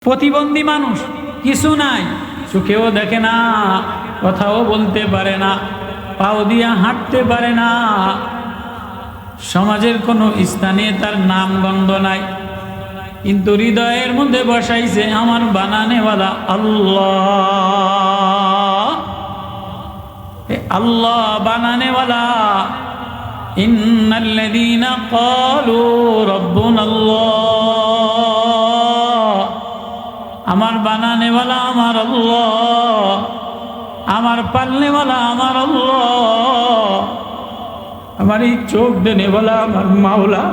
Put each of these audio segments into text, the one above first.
প্রতিবন্ধী মানুষ, কিছু নাই, চোখেও দেখে না, কথাও বলতে পারে না, পাও দিয়া হাঁটতে পারে না, সমাজের কোনো স্থানে তার নাম গন্ধ নাই, কিন্তু হৃদয়ের মধ্যে বসাইছে আমার বানানেওয়ালা আল্লাহ। আল্লাহ বানানেওয়ালা। ইন্নাল্লাযীনা ক্বালু রাব্বুনাল্লাহ, আমার বানানেওয়ালা আমার আল্লাহ, আমার পালনেওয়ালা আমার আল্লাহ, আমার এই চোখ দেনেওয়ালা আমার মাওলা,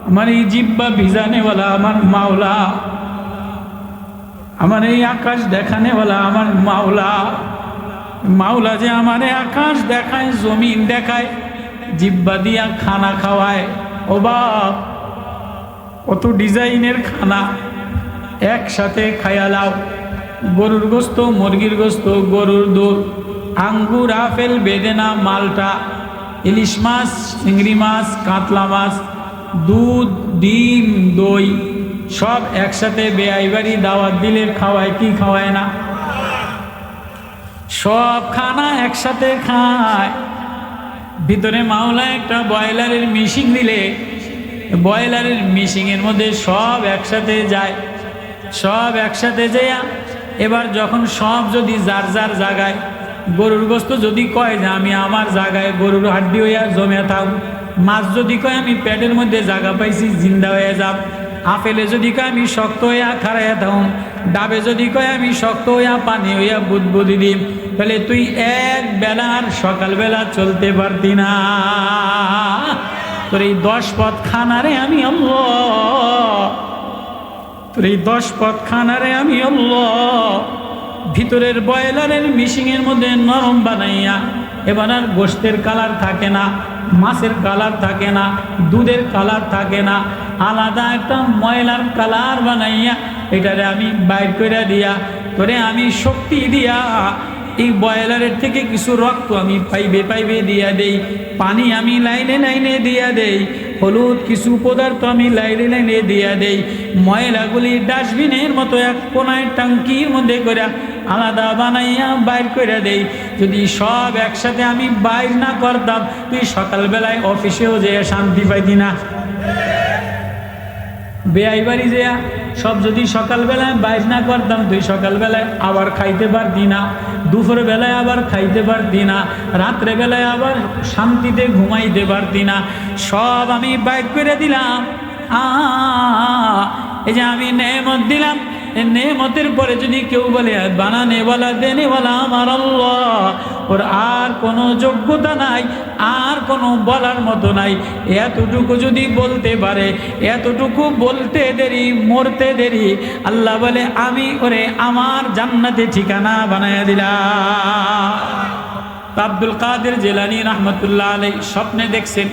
আমার এই জিহ্বা ভিজানেওয়ালা আমার মাওলা, আমার এই আকাশ দেখানেওয়ালা আমার মাওলা। মাওলা যে আমারে আকাশ দেখায়, জমিন দেখায়, জিহ্বা দিয়া খানা খাওয়ায়। ও বাপ, কত ডিজাইনের খানা একসাথে খায়ালাও। গরুর গোস্ত, মুরগির গোস্ত, গরুর দুধ, আঙ্গুর, আপেল, বেদেনা, মালটা, ইলিশ মাছ, চিংড়ি মাছ, কাতলা মাছ, দুধ, ডিম, দই, সব একসাথে বেআইবাড়ি দাওয়াত দিলে খাওয়ায় কি খাওয়ায় না? সব খানা একসাথে খায়। ভিতরে মাওলা একটা ব্রয়লারের মিশিং দিলে, ব্রয়লারের মিশিংয়ের মধ্যে সব একসাথে যায়। সব একসাথে যাইয়া এবার যখন সব যদি যার যার জায়গায়, গরুর গোস্ত যদি কয় যে আমি আমার জায়গায় গরুর হাড্ডি হইয়া জমে থাক, মাছ যদি কয় আমি পেটের মধ্যে জায়গা পাইছি জিন্দা হয়ে যাব, আপেলে যদি কয় আমি শক্ত হইয়া খাড়াইয়া থাকুন, ডাবে যদি কয় আমি শক্ত হইয়া পানি হইয়া বুদবুদি দিম, তাহলে তুই এক বেলার সকালবেলা চলতে পারতি না। তোর এই 10 পথ খানারে আমি আল্লাহ, তোর এই 10 পথ খানারে আমি আল্লাহ ভিতরের ব্রয়লারের মিশিংয়ের মধ্যে নরম বানাইয়া, এবার আর গোশতের কালার থাকে না, মাছের কালার থাকে না, দুধের কালার থাকে না, আলাদা একটা ময়লার কালার বানাইয়া এটারে আমি বাইর করে দিয়া, তোরে আমি শক্তি দিয়া এই ব্রয়লারের থেকে কিছু রক্ত আমি পাইবে দিয়া দেই, পানি আমি লাইনে লাইনে দিয়া দেই, হলুদ কিছু পদার্থ আমি লাইনে লাইনে দিয়া দেই, ময়লাগুলি ডাস্টবিনের মতো এক কোনায় ট্যাঙ্কির মধ্যে করে আলাদা বানাইয়া বাইর করে দেই। যদি সব একসাথে আমি বাইর না করতাম, তুই সকালবেলায় অফিসেও যেয়ে শান্তি পাইতি না। বেআইবাড়ি যেয়া সব যদি সকালবেলায় বাইর না করতাম, তুই সকালবেলায় আবার খাইতে পারতি না, দুপুর বেলায় আবার খাইতে পারতি না, রাত্রে বেলায় আবার শান্তিতে ঘুমাইতে পারতি না। সব আমি বাইর করে দিলাম। এই যে আমি নেমত দিলাম, নেমতের পরে যদি কেউ বলে বানানেওয়ালা দেনেওয়ালা আমার আল্লাহ, ওর আর কোনো যোগ্যতা নাই, আর কোনো বলার মতো নাই। এতটুকু যদি বলতে পারে, এতটুকু বলতে দেরি, মরতে দেরি, আল্লাহ বলে আমি ওরে আমার জান্নাতে ঠিকানা বানায়া দিলাম। আব্দুল কাদের জিলানী রহমতুল্লাহ আলাইহি স্বপ্নে দেখছেন,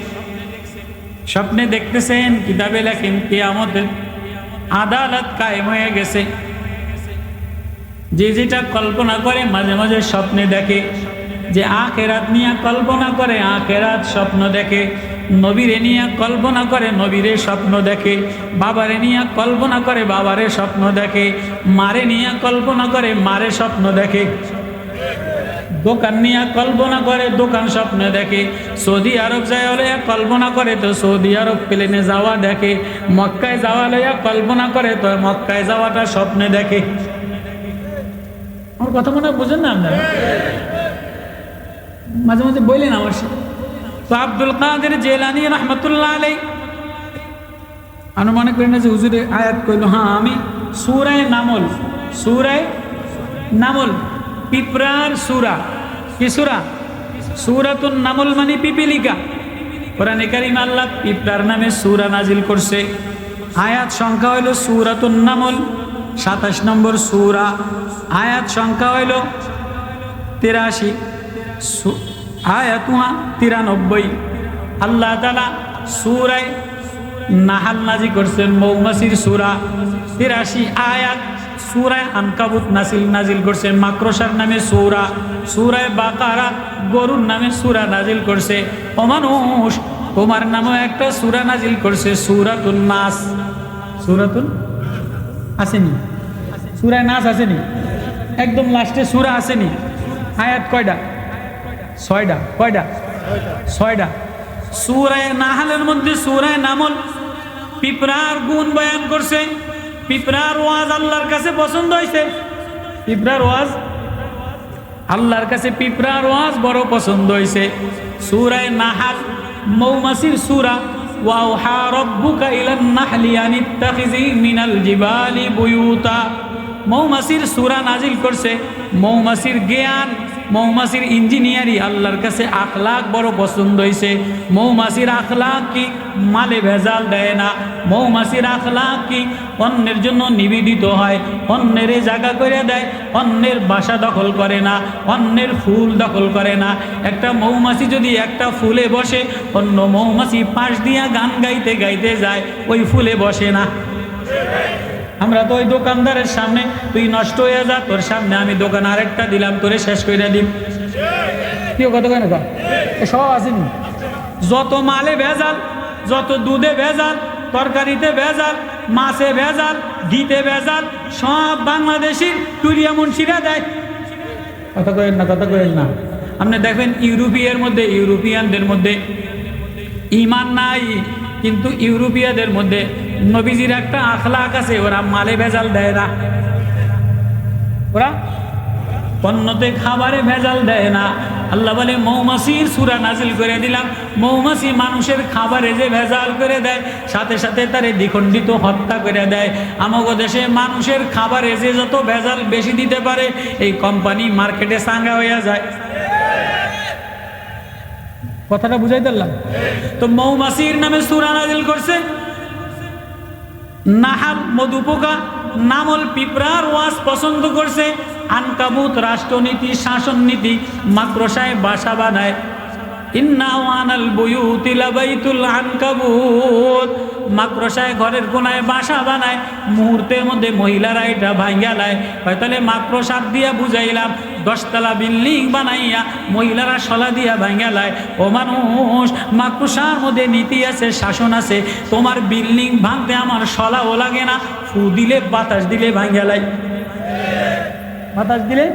স্বপ্নে দেখতেছেন, কিতাবে লেখেন কিয়ামতের আদালত কায়েম হয়ে গেছে। যে যেটা কল্পনা করে মাঝে মাঝে স্বপ্নে দেখে, যে আখেরাত নিয়ে কল্পনা করে আখেরাত স্বপ্ন দেখে, নবীরে নিয়ে কল্পনা করে নবীরে স্বপ্ন দেখে, বাবারে নিয়ে কল্পনা করে বাবারে স্বপ্ন দেখে, মারে নিয়ে কল্পনা করে মারে স্বপ্ন দেখে, দোকান নিয়ে কল্পনা করে দোকান স্বপ্ন দেখে, সৌদি আরব যায় হলে কল্পনা করে তো সৌদি আরব প্লেনে যাওয়া দেখে, মক্কায় যাওয়া লইয়া কল্পনা করে তো মক্কায় যাওয়াটা স্বপ্নে দেখে। আমার কথা মনে বুঝেন না আপনারা? মাঝে মাঝে বললেন আমার সাথে। তো আব্দুল কাদের জিলানী রহমতুল্লাহ আলাইহি আমি মনে করি না যে হুজুরে আয়াত কইল, হ্যাঁ আমি সূরা নামল, সূরা নামল পিঁপড়ার সূরা, কি সূরা? সূরাতুন নামল মানে পিপিলিকা। কোরআনে কারীমে আল্লাহ পিঁপড়ার নামে সূরা নাজিল করছে। আয়াত সংখ্যা হইল সূরাতুন নামল 27 নম্বর সূরা, আয়াত সংখ্যা হইল 83, আয়াত 93। আল্লাহ তাআলা সূরা নাহাল নাজিল করছেন, মৌমাছির সূরা 83 আয়াত। সূরা আনকাবুত নাজিল করছে, মাকড়সার নামে সূরা। সূরা বাকারা গরুর নামে সূরা নাজিল করছে। ও মানুষ, তোমার নামে একটা সূরা নাজিল করছে, সূরাতুন নাস। সূরাতুন আসেনি? সূরায় নাস আসেনি, একদম লাস্টে সূরা আসেনি, আয়াত কয়টা? 6টা। কয়টা? 6টা। সূরায়ে নাহলের মধ্যে সূরায়ে নামল পিঁপড়ার গুণ বয়ান করছে। পিঁপড়ার ওয়াজ আল্লাহর কাছে পছন্দ হয়েছে। পিঁপড়ার ওয়াজ আল্লাহর কাছে, পিঁপড়ার ওয়াজ বড় পছন্দ হয়েছে। সূরায়ে নাহল মৌমাছির সূরা। ওয়াওহা রাব্বুকা ইলান নাহলি আনিত্তাখিযি মিনাল জিবালি বুয়ুতা। মৌমাছির সূরা নাজিল করছে। মৌমাছির জ্ঞান, মৌমাছির ইঞ্জিনিয়ারিং আল্লাহর কাছে আখলাক বড় পছন্দ হয়েছে। মৌমাছির আখলাক কি? মালে ভেজাল দেয় না। মৌমাছির আখলাক কি? অন্যের জন্য নিবেদিত হয়, অন্যের জায়গা করে দেয়, অন্যের বাসা দখল করে না, অন্যের ফুল দখল করে না। একটা মৌমাছি যদি একটা ফুলে বসে, অন্য মৌমাছি পাশ দিয়া গান গাইতে গাইতে যায়, ওই ফুলে বসে না। আমরা তো ওই দোকানদারের সামনে, তুই নষ্ট হয়ে যা, তোর সামনে আমি দোকান আরেকটা দিলাম, তোরে শেষ করে দিম। কেউ কত কেন সব আসেনি। যত মালে ভেজাল, যত দুধে ভেজাল, তরকারিতে ভেজাল, মাছে ভেজাল, ঘিতে ভেজাল, সব বাংলাদেশির টুরিয়া মুন্সিরা দেয়। কথা কয়েন না, কথা কয়েন না। আপনি দেখেন ইউরোপিয়ানদের মধ্যে ঈমান নাই, কিন্তু ইউরোপিয়ানদের মধ্যে নবীজির একটা আখলাক আছে, ওরা মালে ভেজাল দেয় না। ওরা পণ্যতে খাবারে ভেজাল দেয় না। আল্লাহ বলে মৌমাছির সূরা নাজিল করে দিলাম। মৌমাছি মানুষের খাবারে যে ভেজাল করে দেয়, সাথে সাথে তারে দ্বিখণ্ডিত হত্যা করে দেয়। আমাগো দেশে মানুষের খাবারে যে যত ভেজাল বেশি দিতে পারে, এই কোম্পানি মার্কেটে সাঙ্গা হইয়া যায়। কথাটা বুঝাই দিলাম তো? মৌমাছির নামে সূরা নাজিল করছে। নাহাল মধুপোকা, নামল পিঁপড়ার ওয়াজ পছন্দ করছে। আনকাবুত রাষ্ট্রনীতি, শাসননীতি, মাকড়সায় বাসা বানায়। ইন্না ওয়ানাল বুয়ুতি লাবাইতুল আনকাবুত, মাকড়সায় ঘরের কোনায় বাসা বানায়। মুহূর্তের মধ্যে মহিলারা এটা ভাঙ্গা লায়। তাহলে মাকড়সা দিয়া বুঝাইলাম, 10 তলা বিল্ডিং বানাইয়া মহিলারা শলা দিয়া ভাঙ্গা লায়। ও মানুষ, মাকড়সার মধ্যে নীতি আছে, শাসন আছে। তোমার বিল্ডিং ভাঙতে আমার শলাও লাগে না, ফু দিলে বাতাস দিলে ভাঙ্গা লাই। বাতাস দিলে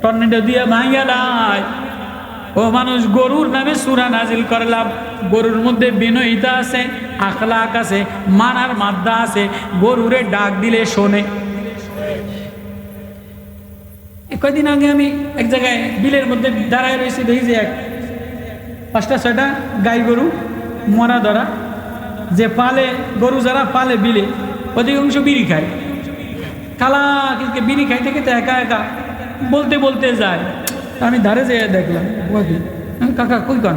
টর্নেডো দিয়া ভাঙ্গা লাই। ও মানুষ, গরুর নামে সূরা নাজিল করলাম। গরুর মধ্যে বিনয়িতা আছে, আখলাক আছে, মানার মাদ্দা আছে। গরুরে ডাক দিলে শোনে। কয়দিন আগে আমি এক জায়গায় বিলের মধ্যে দাঁড়ায় রয়েছি, দেখি যে 5টা-6টা গাই গরু মরা ধরা। যে পালে গরু, যারা পালে বিলে, অধিকাংশ বিড়ি খায়। কালা কিন্তু বিড়ি খাইতে খেতে একা একা বলতে বলতে যায়। আমি ধারে যেয়ে দেখলাম, কাকা কই কন?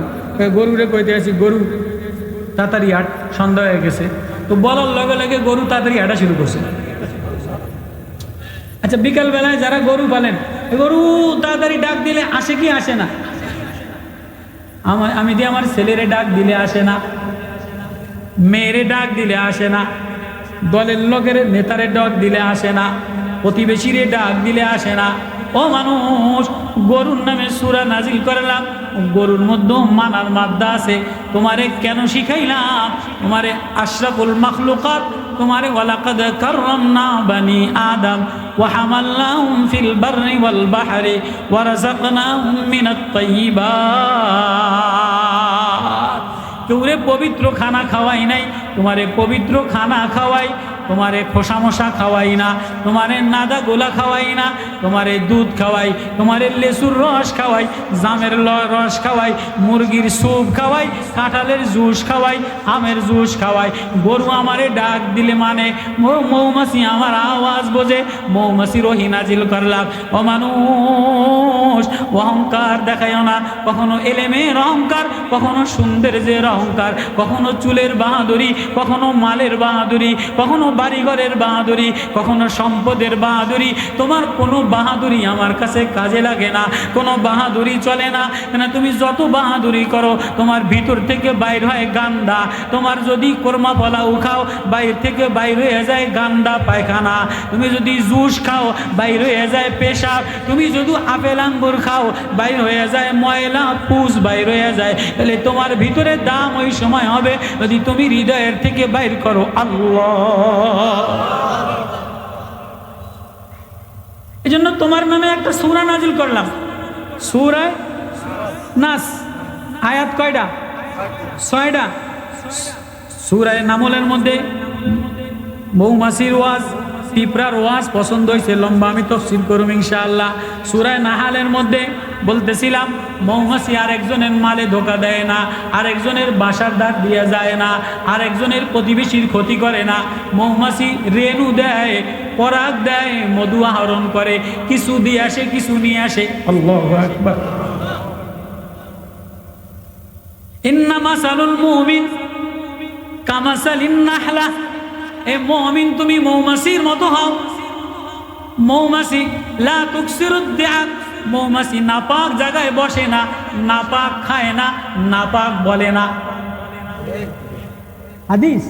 গরুরে কইতে আছি, গরু তাড়াতাড়ি হাট, সন্ধ্যা হয়ে গেছে। তো বলার লগে লগে গরু তাড়াতাড়ি হাঁটা শুরু করছে। আচ্ছা, বিকালবেলায় যারা গরু পালেন, গরু তাড়াতাড়ি ডাক দিলে আসে কি আসে না? আমি দিয়ে আমার ছেলেরে ডাক দিলে আসে না, মেয়েরে ডাক দিলে আসে না, দলের লোকের নেতারে ডাক দিলে আসে না, প্রতিবেশীরে ডাক দিলে আসে না। ও মানুষ, গরুর নামে সূরা নাজিল করলাম। গরুর মধ্যে মানার মাদ্দা আছে। তোমারে কেন শিখাইলাম? তোমারে আশরাফুল মাখলুকাত, তোমারে ওয়ালাকাদ কাররামনা বানি আদম ওয়া হামালনাহুম ফিল বাররি ওয়াল বাহরি ওয়া রাযাকনাহুম মিনাত তাইয়্যিবাত। কেউরে পবিত্র খানা খাওয়াই নাই, তোমারে পবিত্র খানা খাওয়াই। তোমারে খোসা মশা খাওয়াই না, তোমারে নাদা গোলা খাওয়াই না, তোমারে দুধ খাওয়াই, তোমারে লেসুর রস খাওয়াই, জামের রস খাওয়াই, মুরগির স্যুপ খাওয়াই, কাঁঠালের জুস খাওয়াই, আমের জুস খাওয়াই। গরু আমারে ডাক দিলে মানে, মৌমাছি আমার আওয়াজ বোঝে। মৌমাছি রহি নাজিল করলাম। ও মানুষ, অহংকার দেখাইও না। কখনো এলেমের অহংকার, কখনো সৌন্দর্যের অহংকার, কখনো চুলের বাহাদুরি, কখনো মালের বাহাদুরি, কখনো বাড়িঘরের বাহাদুরি, কখনো সম্পদের বাহাদুরি। তোমার কোনো বাহাদুরি আমার কাছে কাজে লাগে না, কোনো বাহাদুরি চলে না। কেন? তুমি যত বাহাদুরি করো, তোমার ভিতর থেকে বাইর হয় গান্দা। তোমার যদি কোরমা পোলাও খাও, বাইর থেকে বাইর হয়ে যায় গান্দা পায়খানা। তুমি যদি জুস খাও, বাইর হয়ে যায় পেশাব। তুমি যদি আপেল আঙ্গুর খাও, বাইর হয়ে যায় ময়লা, পুষ বাইর হয়ে যায়। তাহলে তোমার ভিতরে দাম ওই সময় হবে যদি তুমি হৃদয়ের থেকে বাইর করো আল্লাহ। তোমার নামে একটা সূরা নাজিল করলাম, সূরা নাস। আয়াত কয়টা? 6টা। সূরা নামলের মধ্যে মৌমাছির ওয়াজ, পিঁপড়ার ওয়াজ পছন্দ হয়েছে, লম্বা আমি তাফসীর করব ইনশাআল্লাহ। সূরা নাহালের মধ্যে বলতেছিলাম মৌমাছি আরেকজনের মালে ধোকা দেয় না, আরেকজনের বাসার দ্বার দিয়ে যায় না, আরেকজনের প্রতিবেশীর ক্ষতি করে না। মৌমাছি রেণু দেয়, পরাগ দেয়, মধু আহরণ করে, কিছু দিয়ে আসে, কিছু নিয়ে আসে। আল্লাহু আকবার। ইন্না মাসালুল মুমিন কামাসালিন নাহলা। এ মুমিন তুমি মৌমাছির মতো হও। মৌমাছি লা তুকসিরুদ দিআত, মৌমাছি নাপাক জায়গায় বসে না, নাপাক খায় না, নাপাক বলে না। হাদিস,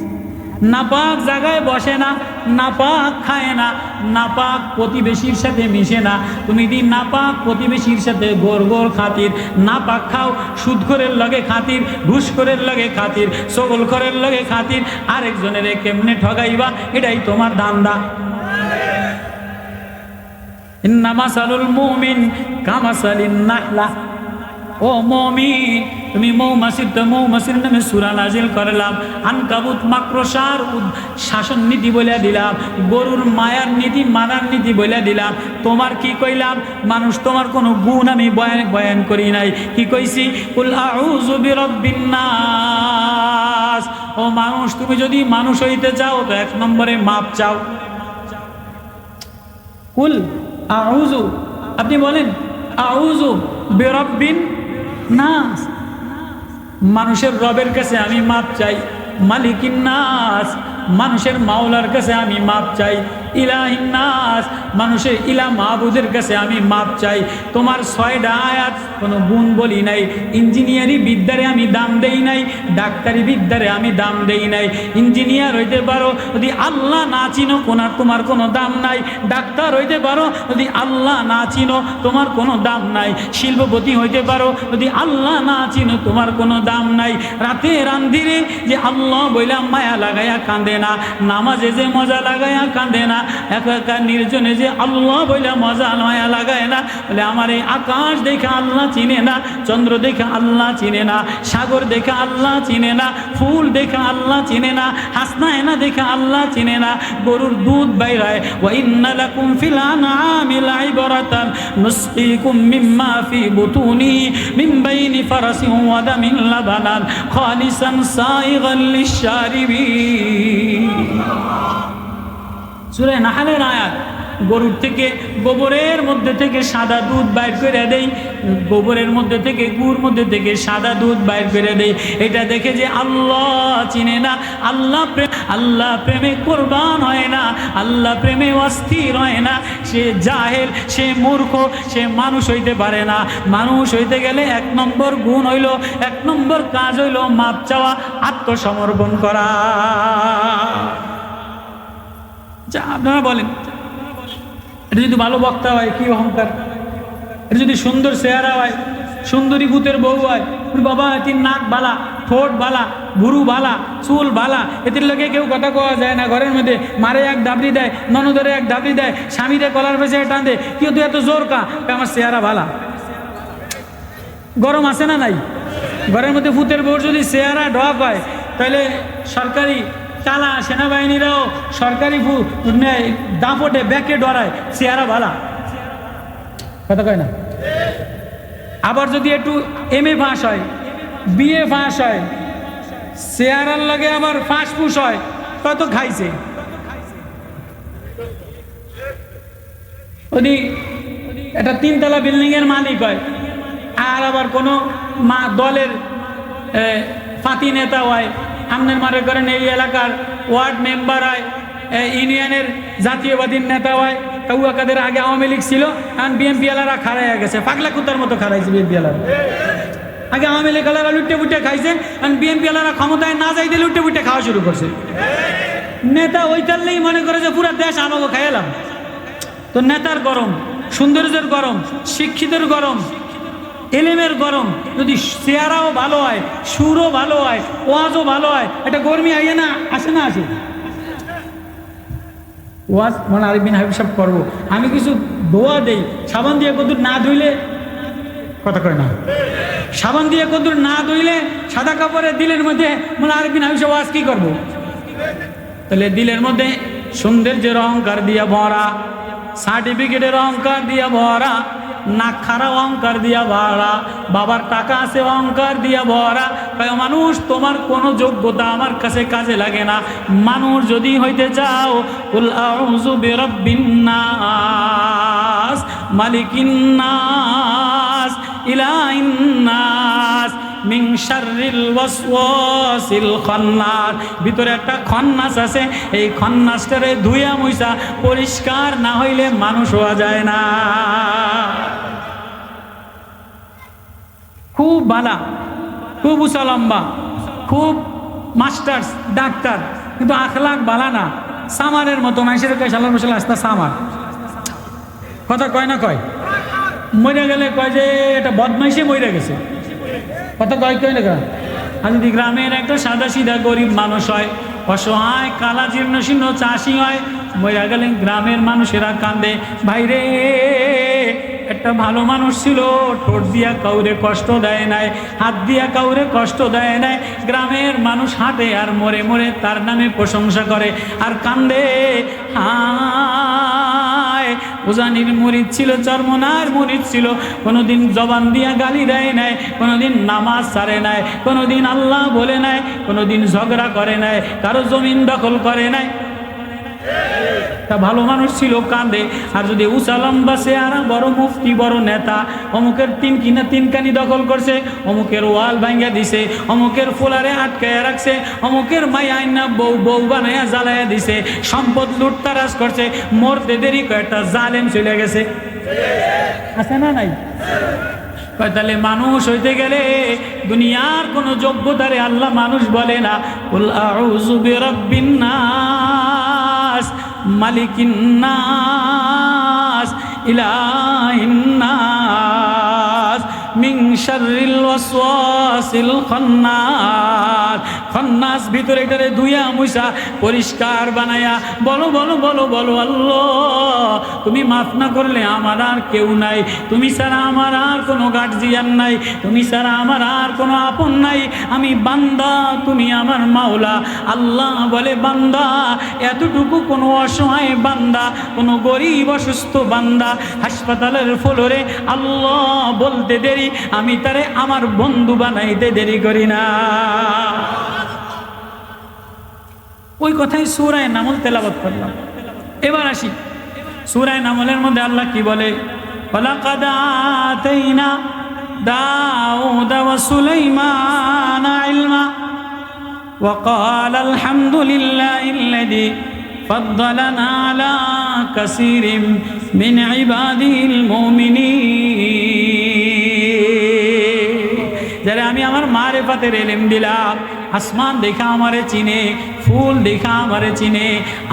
নাপাক জায়গায় বসে না, নাপাক খায় না, নাপাক প্রতিবেশীর সাথে মিশে না। তুমি যদি নাপাক প্রতিবেশীর সাথে গোর গোর খাতির, নাপাক খাও, সুদখোরের লগে খাতির, ঘুষখোরের লগে খাতির, ছগলখোরের লগে খাতির, আরেকজনের কেমনে ঠগাইবা, এটাই তোমার ধান্দা। ইন্না মাসালুল মুমিন কামাসালিন নাহলা। ও মুমিন, তুমি মৌমাছির নামে সূরা নাজিল করলাম। আনকাবুত মাকড়সার শাসন নীতি বলে দিলাম, গরুর মায়ার নীতি মানার নীতি বলে দিলাম। তোমার কি কইলাম? মানুষ তোমার কোনো গুণ আমি বয়ান করি নাই। কি কইছি? কুল আউযু বিরাব্বিন নাস। ও মানুষ, তুমি যদি মানুষ হইতে চাও তো 1 নম্বরে মাপ চাও। কুল আউযু, আপনি বলেন আউযু বিরাব্বিন নাস, মানুষের রবের কাছে আমি মাপ চাই। মালিকিন নাস, মানুষের মাওলার কাছে আমি মাপ চাই। ইলাহিন নাস, মানুষের ইলা মাহবুদের কাছে আমি মাপ চাই। তোমার 6টা আয়াত কোনো গুণ বলি নাই। ইঞ্জিনিয়ারি বিদ্যারে আমি দাম দেই নাই, ডাক্তারি বিদ্যারে আমি দাম দেই নাই। ইঞ্জিনিয়ার হইতে পারো, যদি আল্লাহ না চিনো তোমার কোনো দাম নাই। ডাক্তার হইতে পারো, যদি আল্লাহ না চিনো তোমার কোনো দাম নাই। শিল্পপতি হইতে পারো, যদি আল্লাহ না চিনো তোমার কোনো দাম নাই। রাতে রান্ধিরে যে আল্লাহ বইলা মায়া লাগাইয়া কাঁদে না, নামাজে যে মজা লাগাইয়া কাঁদে না, একা একা নির্জনে যে আল্লাহ বইলা মজা মায়া লাগায় না, বলে আমার এই আকাশ দেখে আল্লাহ চিনে না, চন্দ্র দেখে আল্লাহ চিনে না, সাগর দেখে আল্লাহ চিনে না, ফুল দেখে আল্লাহ চিনে না, হাসনায়না দেখে আল্লাহ চিনে না। গরুর দুধ বাইরায়, ওয়া ইন্না লাকুম ফিল আনআমি লাইবরাতান নুসকিকুম মিম্মা ফি বুতুনি মিন বাইনি ফারাসিন ওয়া দামিন লাবানান খালিসান সাইগান লিশ-শারিবিন। সূরা নাহলের আয়াত। গরুর থেকে গোবরের মধ্যে থেকে সাদা দুধ বাইর করে দেই, গোবরের মধ্যে থেকে গুড় মধ্যে থেকে সাদা দুধ বাইর করে দেই। এটা দেখে যে আল্লাহ চিনে না, আল্লাহ প্রেমে কোরবান হয় না, আল্লাহ প্রেমে অস্থির হয় না, সে জাহেল, সে মূর্খ, সে মানুষ হইতে পারে না। মানুষ হইতে গেলে 1 নম্বর গুণ হইল, 1 নম্বর কাজ হইল মাপ চাওয়া, আত্মসমর্পণ করা। যা আপনারা বলেন, এটা যদি ভালো বক্তা হয় কি অহংকার, এটা যদি সুন্দর চেহারা হয়, সুন্দরী ভূতের বউ হয়, বাবা এটির নাক বালা, ঠোঁট বালা, ভুরু বালা, চুল বালা, এটির লোকে কেউ কথা কোয়া যায় না। ঘরের মধ্যে মারে 1 ডাবলি দেয়, ননদরে 1 ডাবলি দেয়, স্বামীরে কলার পেছে টান দেয়, কেউ তো এত জোর কা, আমার চেহারা বালা। গরম আছে না নাই? ঘরের মধ্যে ভূতের বউর যদি চেহারা ঢক হয়, তাহলে সরকারি চালা সেনাবাহিনীরাও সরকারি দাপটে ব্যাকে ডরায়, চেহারা ভালা, কথা কয় না। আবার যদি একটু MA পাস হয়, BA পাস হয়, চেহারার লাগে আবার ফাঁসফুস হয়, কত খাইছে। যদি একটা 3 তলা বিল্ডিংয়ের মালিক হয়, আর আবার কোনো দলের ফাতি নেতা হয়, আপনার মনে করেন এই এলাকার ওয়ার্ড মেম্বার হয়, ইউনিয়নের জাতীয়বাদীর নেতা হয়, কাদের আগে আওয়ামী লীগ ছিল, এখন BNP এলারা খাড়াইয়া গেছে, পাগলা কুত্তার মতো খাড়াইছে BNP এলারা। আগে আওয়ামী লীগ এলারা লুটে পুটে খাইছে, এখন BNP এলারা ক্ষমতায় না যাইতে লুটে পুটে খাওয়া শুরু করছে। নেতা ওই তারলেই মনে করে যে পুরো দেশ আমাকে খাইলাম। তো নেতার গরম, সৌন্দর্যের গরম, শিক্ষিতের গরম, এলেমের গরম, যদি চেহারাও ভালো হয়, সুরও ভালো হয়, ওয়াজও ভালো হয়, এটা গরমি আইয়ে না, আসে না? আসে। ওয়াজ মানে আরিফ বিন হাবিব সাহেব করবো, আমি কিছু দোয়া দেই, সাবান দিয়ে কদ্দুর না ধুইলে কথা কয় না, সাবান দিয়ে কদ্দুর না ধুইলে সাদা কাপড়ে দিলের মধ্যে মানে আরিফ বিন হাবিব সাহেব ওয়াজ কি করবো? তাহলে দিলের মধ্যে সৌন্দর্যের অহংকার দিয়া ভরা, সার্টিফিকেটের অহংকার দিয়া ভরা, নাক খারা অহংকার দিয়া ভরা, বাবার টাকা আছে অহংকার দিয়া ভরা। মানুষ তোমার কোনো যোগ্যতা আমার কাছে কাজে লাগে না। মানুষ যদি হইতে চাও, কুল আউযু বিরাব্বিন নাস, মালিকিন নাস, ইলাহিন নাস, মিন শাররিল ওয়াসওয়াসিল খান্নাস। ভিতরে একটা খন্নাস আছে, এই খন্নাসটারে ধুইয়া মুইসা পরিষ্কার না হইলে মানুষ হওয়া যায় না। খুব বালা, খুব উঁচা লম্বা, খুব মাস্টার্স ডাক্তার, কিন্তু আখলাক বালা না, সামারের মতো মানুষের কয় সালার মশলা আসতা সামার, কথা কয় না কয়, মরে গেলে কয় যে এটা বদমাইশে মরে গেছে, কথা কয় কয় না কয়। আর যদি গ্রামের একটা সাদা সিধা গরিব মানুষ হয়, অসহায় কালা জীর্ণ শীর্ণ চাষি হয়, মরে গেলে গ্রামের মানুষেরা কান্দে, ভাইরে একটা ভালো মানুষ ছিল, ঠোঁট দিয়া কাউরে কষ্ট দেয় নাই, হাত দিয়া কাউরে কষ্ট দেয় নাই। গ্রামের মানুষ হাঁটে আর মরে মরে তার নামে প্রশংসা করে আর কান্দে। হায়, উজানির মুরিদ ছিল, চরমনার মুরিদ ছিল, কোনোদিন জবান দিয়া গালি দেয় নাই, কোনোদিন নামাজ ছাড়ে নাই, কোনোদিন আল্লাহ বলে নাই, কোনোদিন ঝগড়া করে নাই, কারো জমিন দখল করে নাই। তা ভালো মানুষ ছিল, কাঁদে। আর যদি উঁচা লম্বা চেহারা, বড় মুফতি, বড় নেতা, অমুকের তিনকানি দখল করছে, অমুকের ওয়াল ভাঙ্গা দিছে, অমুকের ফোলারে আটকায়া রাখছে, অমুকের মাই আইনা বউ বউ বানাইয়া জ্বালাইয়া দিছে, সম্পদ লুটতারাজ করছে, মরতে দেরি কয়েকটা জালেম চলে গেছে, আছে না নাই? তাহলে মানুষ হইতে গেলে দুনিয়ার কোনো যোগ্যতারে আল্লাহ মানুষ বলে না। কুল আউযু বিরাব্বিন নাস, মালিকিন নাস, ইলাহিন নাস, মিন শাররিল ওয়াসওয়াসিল খান্নাস। খান্নাস ভিতরে এটারে ধুইয়া মুইসা পরিষ্কার বানায়া বলো বলো বলো বলো, আল্লাহ তুমি মাফ না করলে আমার আর কেউ নাই, তুমি ছাড়া আমার আর কোনো গার্জিয়ান নাই, তুমি ছাড়া আমার আর কোনো আপন নাই, আমি বান্দা, তুমি আমার মাওলা। আল্লাহ বলে, বান্দা এতটুকু কোনো অসহায় বান্দা, কোনো গরিব অসুস্থ বান্দা হাসপাতালের ফ্লোরে আল্লাহ বলতে দেরি, আমি তারে আমার বন্ধু বানাইতে দেরি করি না। ওই কথাই সূরা নামল তেলাওয়াত করলাম। এবার আসি সূরা নামলের মধ্যে আল্লাহ কি বলে, ওয়ালাকাদ আতাইনা দাউদা ওয়া সুলাইমানা ইলমা ওয়া ক্বালা আলহামদুলিল্লাহিল্লাযী ফাদ্দালানা আলা কাসীরিম মিন ইবাদিল মুমিনিন। যারা আমি আমার মারিফাতের ইলম দিলাম, আসমান দেখা আমারে চিনে, ফুল দেখা আমারে চিনে,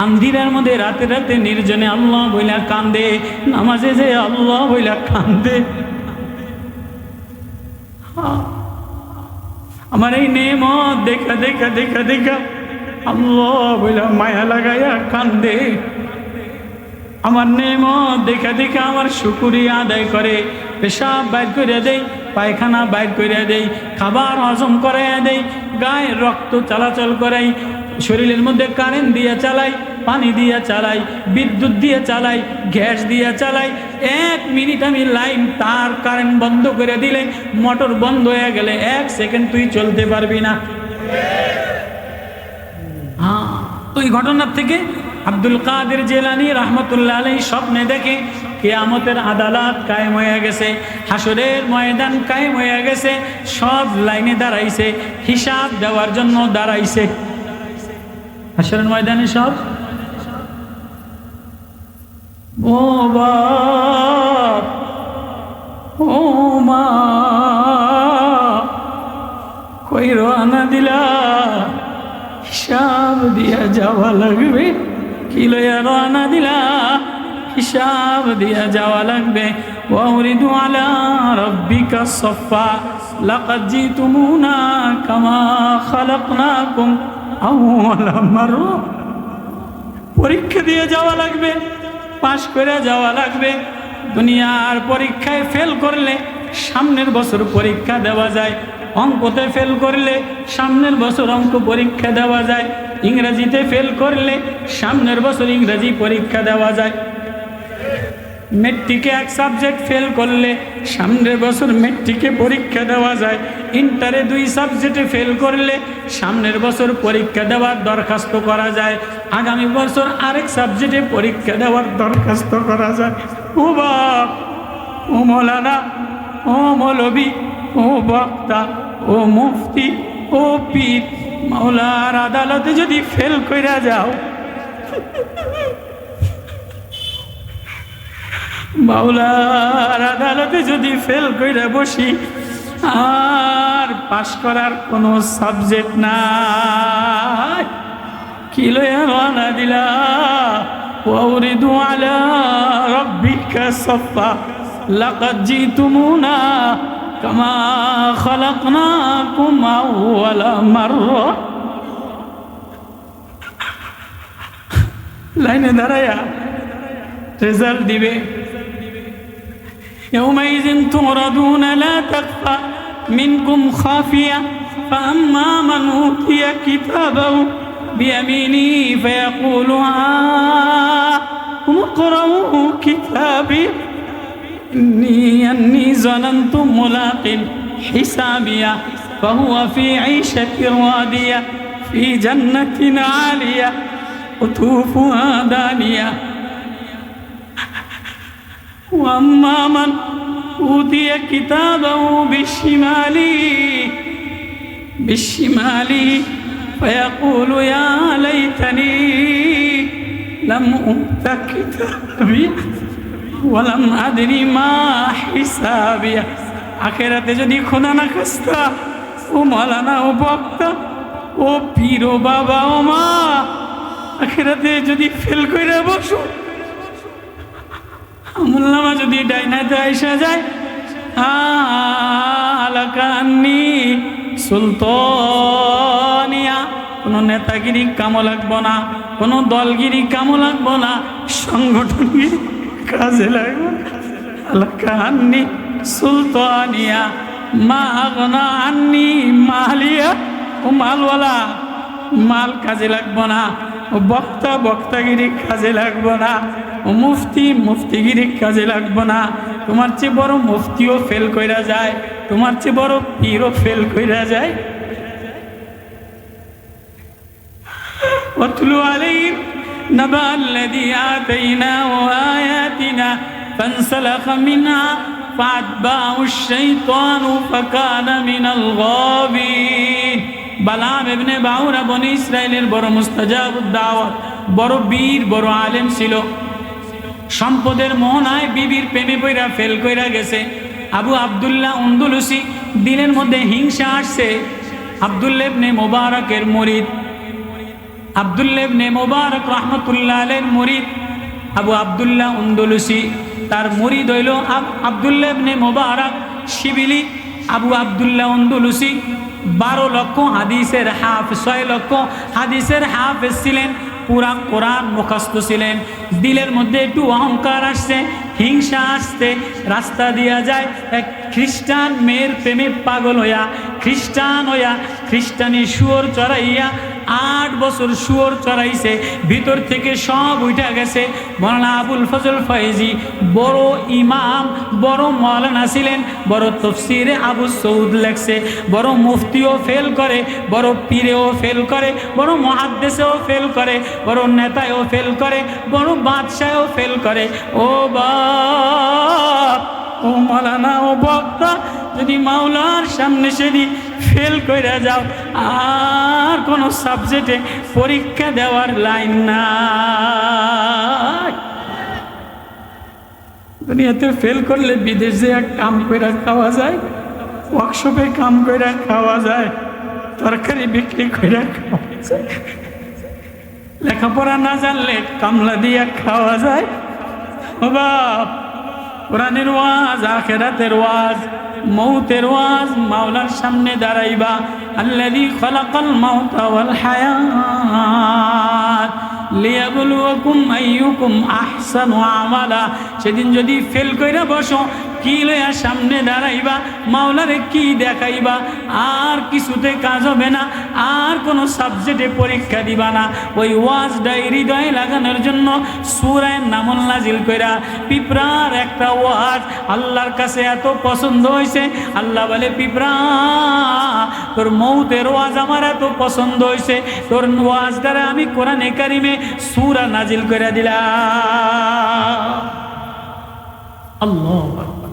আন্ধিরার মধ্যে রাতে রাতে নির্জনে আল্লাহ বইলা কান্দে, নামাজে যে আল্লাহ বইলা কান্দে। আমার এই নেমত দেখা দেখা দেখা দেখা আল্লাহ বইলা মায়া লাগাইয়া কান্দে। আমার নেমত দেখা দেখা আমার শুকরিয়া আদায় করে, পেশাব বাইর করে দেয়, পায়খানা বাইর করে দেই, খাবার হজম করাইয়া দেই, গায়ে রক্ত চলাচল করাই, শরীরের মধ্যে কারেন্ট দিয়ে চালাই, পানি দিয়ে চালাই, বিদ্যুৎ দিয়ে চালাই, গ্যাস দিয়ে চালাই। 1 মিনিট আমি লাইন তার কারেন্ট বন্ধ করে দিলে, মোটর বন্ধ হয়ে গেলে 1 সেকেন্ড তুই চলতে পারবি না। হ্যাঁ, তো এই ঘটনার থেকে আব্দুল কাদের জিলানী রাহমাতুল্লাহ আলাইহি স্বপ্নে দেখে কিয়ামতের আদালত কায়েম হয়ে গেছে, হাসরের ময়দান কায়েম হয়ে গেছে, সব লাইনে দাঁড়াইছে, হিসাব দেওয়ার জন্য দাঁড়াইছে। হাসরের ময়দানে সব, ও বাপ ও মা কই রওনা দিলা, হিসাব দিয়া যাওয়া লাগবে, কি লইয়া রওনা দিলা, হিসাব দিয়া যাওয়া লাগবে। ওয়াউরিদু আলা রাব্বিকা সাফা লাকাদ জিতুমুনা কামা খালাকনাকুম আউওয়ালা মাররা। পরীক্ষা দিয়ে যাওয়া লাগবে, পাশ করে যাওয়া লাগবে। দুনিয়ার পরীক্ষায় ফেল করলে সামনের বছর পরীক্ষা দেওয়া যায়, অঙ্কতে ফেল করলে সামনের বছর অঙ্ক পরীক্ষা দেওয়া যায়, ইংরেজিতে ফেল করলে সামনের বছর ইংরেজি পরীক্ষা দেওয়া যায়, মেট্রিকে এক সাবজেক্ট ফেল করলে সামনের বছর মেট্রিকে পরীক্ষা দেওয়া যায়, ইন্টারে 2 সাবজেক্টে ফেল করলে সামনের বছর পরীক্ষা দেওয়ার দরখাস্ত করা যায়, আগামী বছর আরেক সাবজেক্টে পরীক্ষা দেওয়ার দরখাস্ত করা যায়। ও বাপ, ও মৌলানা, ও মৌলবী, ও বক্তা, ও মুফতি, ও পীর, মাওলার আদালতে যদি ফেল কইরা যাও, মাওলার আদালতে যদি ফেল কইরা বসি, আর পাশ করার কোনো সাবজেক্ট নাই, কি লইয়া রওনা দিলা? ওয়াউরিদু আলা রাব্বিকা সাফা লাকাদ জিতুমুনা কামা খালাকনাকুম আউওয়ালা মাররা। লাইনে দাঁড়ায়া রেজাল্ট দিবে। يومئذ تعرضون لا تخفى منكم خافية فأما من أوتي كتابه بيمينه فيقول هاؤم اقرءوا كتابي إني ظننت ملاق حسابيا فهو في عيشة راضية في جنة عالية قطوفها دانية وأما من أوتي كتابه بالشمال فيقول يا ليتني لم أوت كتابي ولم أدري ما حسابي। আখেরাতে যদি খোদা না খাস্তা, ও মাওলানা, ও বক্তা, ও পীর, ও বাবা, ও মা, আখেরাতে যদি ফেল কইরা বসো, আমুল্লামা যদি ডাইনাতে আইসা যায়, আলাকান্নি সুলতানিয়া, কোনো নেতাগিরি কামো লাগবো না, কোনো দলগিরি কামো লাগবো না, সংগঠনগিরি কাজে লাগবে। আলাকান্নি সুলতানিয়া মা আগনা আন্নি মালিয়া, ও মালওয়ালা, মাল কাজে লাগবো না, ও বক্তা, বক্তাগিরি কাজে লাগবো না, ও মুফতি, মুফতিগিরি কাজে লাগবো না। তোমার চেয়ে বড় মুফতিও ফেল কইরা যায়, তোমার চেয়ে বড় পীরও ফেল কইরা যায়। ওয়াতলু আলাইহিম নাবা আল্লাযী আতাইনাহু আয়াতিনা ফানসালাখা মিনহা ফাআতবাহু আশ-শাইতানু ফাকানা মিনাল গাবিন। বালাম ইবনে বাউরা বনি ইসরাইলের বড় মুস্তাজাবুদ দাওয়াত, বড় বীর, বড় আলেম ছিল। সম্পদের মোহনায় বিবির প্রেমে পইরা ফেল কইরা গেছে। আবু আব্দুল্লাহ আন্দলুসি, দিনের মধ্যে হিংসা আসছে। আব্দুল্লাহ ইবনে মুবারকের মুরিদ, আব্দুল্লাহ ইবনে মুবারক রাহমাতুল্লাহ আলাইহির মুরিদ আবু আব্দুল্লাহ আন্দলুসি, তার মুরিদ হইল আব্দুল্লাহ ইবনে মুবারক শিবিলি। আবু আব্দুল্লাহ আন্দলুসি 12 লক্ষ হাদিসের হাফেজ, 6 লক্ষ হাদিসের হাফেজ ছিলেন, পুরা কোরআন মুখস্থ ছিলেন। দিলের মধ্যে একটু অহংকার আসছে, হিংসা আসছে, রাস্তা দিয়া যায় এক খ্রিস্টান মেয়ের প্রেমে পাগল হইয়া, খ্রিস্টান হইয়া খ্রিস্টানি শুয়োর চড়াইয়া 8 বছর শুয়োর চড়াইছে, ভিতর থেকে সব উঠা গেছে। মৌলানা আবুল ফজল ফয়েজি বড় ইমাম, বড় মৌলানা ছিলেন, বড় তফসিরে আবু সৌদ লেখছে। বড় মুফতিও ফেল করে, বড় পীরেও ফেল করে, বড় মুহাদ্দিসেও ফেল করে, বড় নেতাও ফেল করে, বড় বাদশাহও ফেল করে। ও বাপ, ও মৌলানা, ও বক্তা, যদি মাওলার সামনে সেদিন ফেল কইরা যাও, আর কোনো সাবজেক্টে পরীক্ষা দেওয়ার লাইন নাই। দুনিয়াতে ফেল করলে বিদেশে এক কাম কইরা খাওয়া যায়, ওয়ার্কশপে কাম কইরা খাওয়া যায়, তরকারি বিক্রি কইরা খাওয়া যায়, লেখাপড়া না জানলে কামলা দিয়া খাওয়া যায়। ও বাপ, কোরআনের ওয়াজ, আখিরাতের ওয়াজ, মৌতের ওয়াজ, মাওলার সামনে দাঁড়াইবা। আল্লাযী খালাকাল মাউতা ওয়াল হায়াত লিয়াবলুয়াকুম আইয়ুকুম আহসানু আমালা। সেদিন যদি ফেল কইরা বসো, কি লইয়া সামনে দাঁড়াইবা, মাওলারে কি দেখাইবা, আর কিছুতে কাজ হবে না, আর কোনো সাবজেক্টে পরীক্ষা দিবা না। ওই ওয়াজটা হৃদয়ে লাগানোর জন্য সূরা নামল নাজিল কইরা পিঁপড়ার একটা ওয়াজ আল্লাহর কাছে এত পছন্দ হয়েছে, আল্লাহ বলে পিঁপড়া তোর মৌতের ওয়াজ আমার এত পছন্দ হয়েছে, তোর ওয়াজ দ্বারা আমি কোরআনে কারিমে সূরা নাজিল করে দিলাম। আল্লাহু আকবার।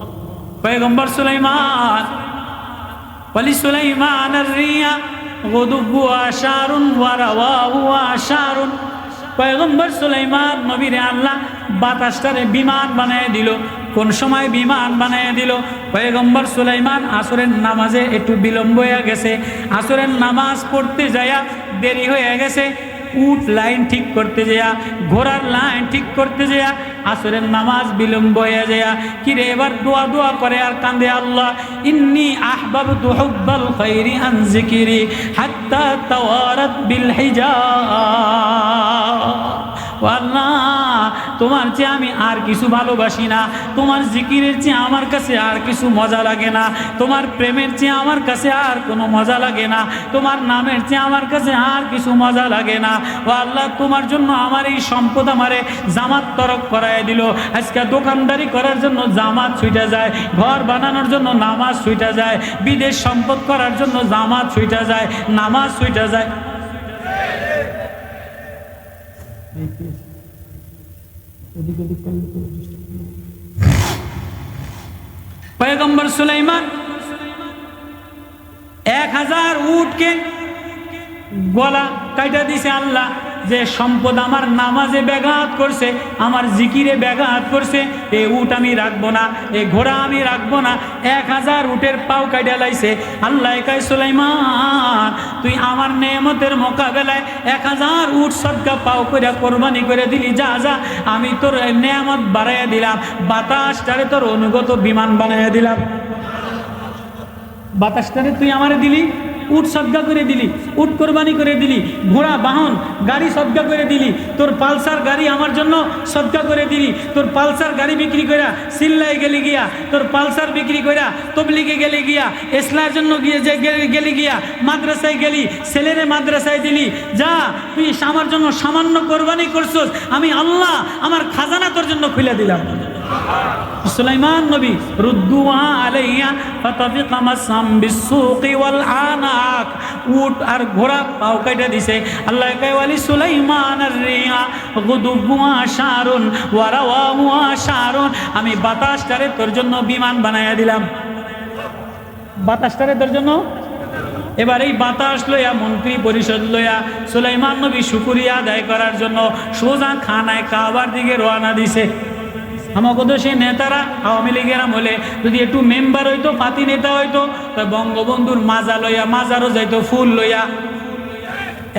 পয়গম্বর সুলাইমান ওয়ালি সুলাইমান আর-রিয়া গুদুবুহা শারুন ওয়া রাওয়াহুহা শারুন। পয়গম্বর সুলাইমান নবীরে আল্লাহ বাতাসটারে বিমান বানায় দিল। কোন সময় বিমান বানায় দিল? পয়গম্বর সুলাইমান আসরের নামাজে একটু বিলম্ব হয়ে গেছে, আসরের নামাজ পড়তে যায়া দেরি হয়ে গেছে, উট লাইন ঠিক করতে যায়া, ঘোড়ার লাইন ঠিক করতে যায়া আসরের নামাজ বিলম্ব হয়ে যায়। কিরে এবার দোয়া দোয়া করে আর কান্দে, আল্লাহ ইন্নী আহবাবতু হুব্বাল খাইরি আন যিকরি হাত্তা তাওয়ারাত বিল হিজাব। আল্লাহ তোমার চেয়ে আমি আর কিছু ভালোবাসি না, তোমার জিকিরের চেয়ে আমার কাছে আর কিছু মজা লাগে না, তোমার প্রেমের চেয়ে আমার কাছে আর কোনো মজা লাগে না, তোমার নামের চেয়ে আমার কাছে আর কিছু মজা লাগে না। ও আল্লাহ তোমার জন্য আমার এই সম্পদ আমারে জামাত তরক করায় দিল। আজকে দোকানদারি করার জন্য জামাত ছুটে যায়, ঘর বানানোর জন্য নামাজ ছুটে যায়, বিদেশ সম্পদ করার জন্য জামাত ছুটে যায়, নামাজ ছুটে যায়। পয়গম্বর সুলাইমান 1000 উটকে গলা কাটা দিছে আল্লাহ, যে সম্পদ আমার নামাজে ব্যাঘাত করছে, আমার জিকিরে ব্যাঘাত করছে, এই উট আমি রাখবো না, এই ঘোড়া আমি রাখবো না। 1000 উটের পাও কাটা লাইছে। আল্লাহ কয় সুলাইমান তুই আমার নেয়ামতের মোকাবেলায় 1000 উট সদকা পাও করে কোরবানি করে দিলি, যা যা আমি তোর নেয়ামত বাড়াইয়া দিলাম, বাতাসটারে তোর অনুগত বিমান বানাইয়া দিলাম। বাতাসটারে তুই আমারে দিলি, উট সদকা করে দিলি, উট কোরবানি করে দিলি, ঘোড়া বাহন গাড়ি সদকা করে দিলি, তোর পালসার গাড়ি আমার জন্য সদকা করে দিলি, তোর পালসার গাড়ি বিক্রি করা সিল্লাই গেলি গিয়া, তোর পালসার বিক্রি করা তবলিগে গেলি গিয়া, এসলার জন্য গিয়ে যে গেলি গিয়া, মাদ্রাসায় গেলি, ছেলেরে মাদ্রাসায় দিলি, যা তুই আমার জন্য সামান্য কোরবানি করছস, আমি আল্লাহ আমার খাজানা তোর জন্য খুলে দিলাম। সুলাইমান নবী রুদ্দুহা আলাইয়া ফাতাফিকা মাসাম বিসসুকি ওয়াল আনাক, উট আর ঘোড়া পাও কাটা দিছে। আল্লাহ কয় ওয়ালি সুলাইমান আর-রিয়া গুদুবুহা শারুন ওয়া রাওয়াহুহা শারুন, আমি বাতাসটারে তোর জন্য বিমান বানায়া দিলাম, বাতাসটারে তোর জন্য। এবার এই বাতাস লইয়া মন্ত্রী পরিষদ লইয়া সুলাইমান নবী শুকরিয়া আদায় করার জন্য সোজা খানায় কাবার দিকে রওনা দিছে। আমাকে তো সেই নেতারা আওয়ামী লীগের আমলে যদি একটু মেম্বার হইতো, পাতি নেতা হইতো, বঙ্গবন্ধুর মাজা লইয়া মাজারও যাইতো ফুল লইয়া।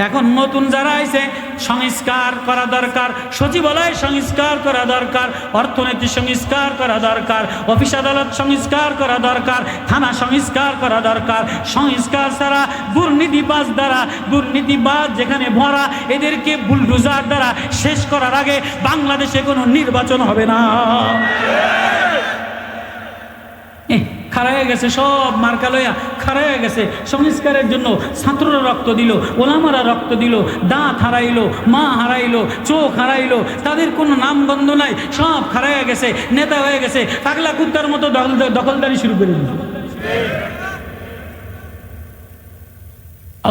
এখন নতুন যারা আইছে সংস্কার করা দরকার, সচিবালয় সংস্কার করা দরকার, অর্থনীতি সংস্কার করা দরকার, অফিস আদালত সংস্কার করা দরকার, থানা সংস্কার করা দরকার। সংস্কার ছাড়া দুর্নীতিবাজ দ্বারা, দুর্নীতিবাজ যেখানে ভরা, এদেরকে বুলডোজার দ্বারা শেষ করার আগে বাংলাদেশে কোনো নির্বাচন হবে না। খাড়া হয়ে গেছে সব মার্কা লইয়া, খাড়া হয়ে গেছে। সংস্কারের জন্য ছাত্ররা রক্ত দিল, ওলামারা রক্ত দিল, দাঁত হারাইলো, মা হারাইলো, চোখ হারাইলো, তাদের কোনো নামগন্ধ নাই, সব খাড়া হয়ে গেছে, নেতা হয়ে গেছে, পাগলা কুত্তার মতো দখলদারি শুরু করে দিল।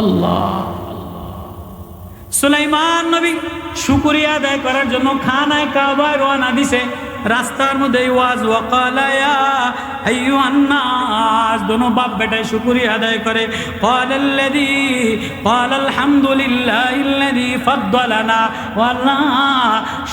আল্লাহ। সুলাইমান নবী শুকরিয়া আদায় করার জন্য খানায় কাবায় রওনা দিছে। রাস্তার মধ্যে ওয়াজ ওয়াকালা ইয়া আইয়ুহান নাস, দোনো বাপ বেটায় শুকরিয়া আদায় করে। ক্বালাল্লাযী ক্বালাল হামদুলিল্লাহিল্লাযী ফাদ্দালানা, আল্লাহ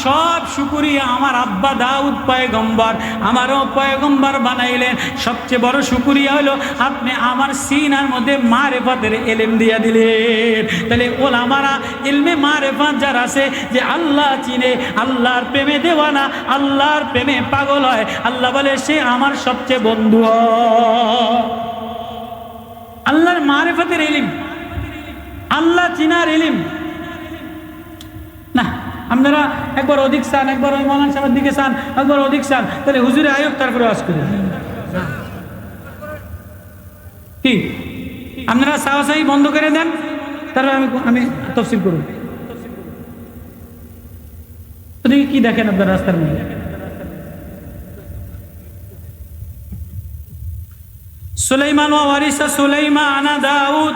সব শুকরিয়া আমার আব্বা দাউদ পয়গম্বর আমারও পয়গম্বর বানাইলেন। সবচেয়ে বড় শুকরিয়া হলো আপনি আমার সিনার মধ্যে মারিফাতের ইলম দিয়া দিলেন। তাহলে ওলামারা ইলমে মারিফাত যার আছে, যে আল্লাহ চিনে, আল্লাহর প্রেমে দেওয়ানা, আল্লাহর প্রেমে পাগল হয়, আল্লাহ বলে সে আমার সবচেয়ে বন্ধু। আল্লাহর মারিফাতের ইলম, আল্লাহ চিনার ইলম না আপনারা একবার অধিক চান, একবার ওই মৌলানা সাহেবের দিকে চান, একবার অধিক চান, তাহলে হুজুরে আয়োগ তারপরে ওয়াজ করি কি? আপনারা চাওয়াচাই বন্ধ করে দেন, তারপরে আমি তফসিল করব। ওদিকে কি দেখেন আপনার রাস্তার মধ্যে? সুলাইমান ওয়া ওয়ারিসা সুলাইমান দাউদ,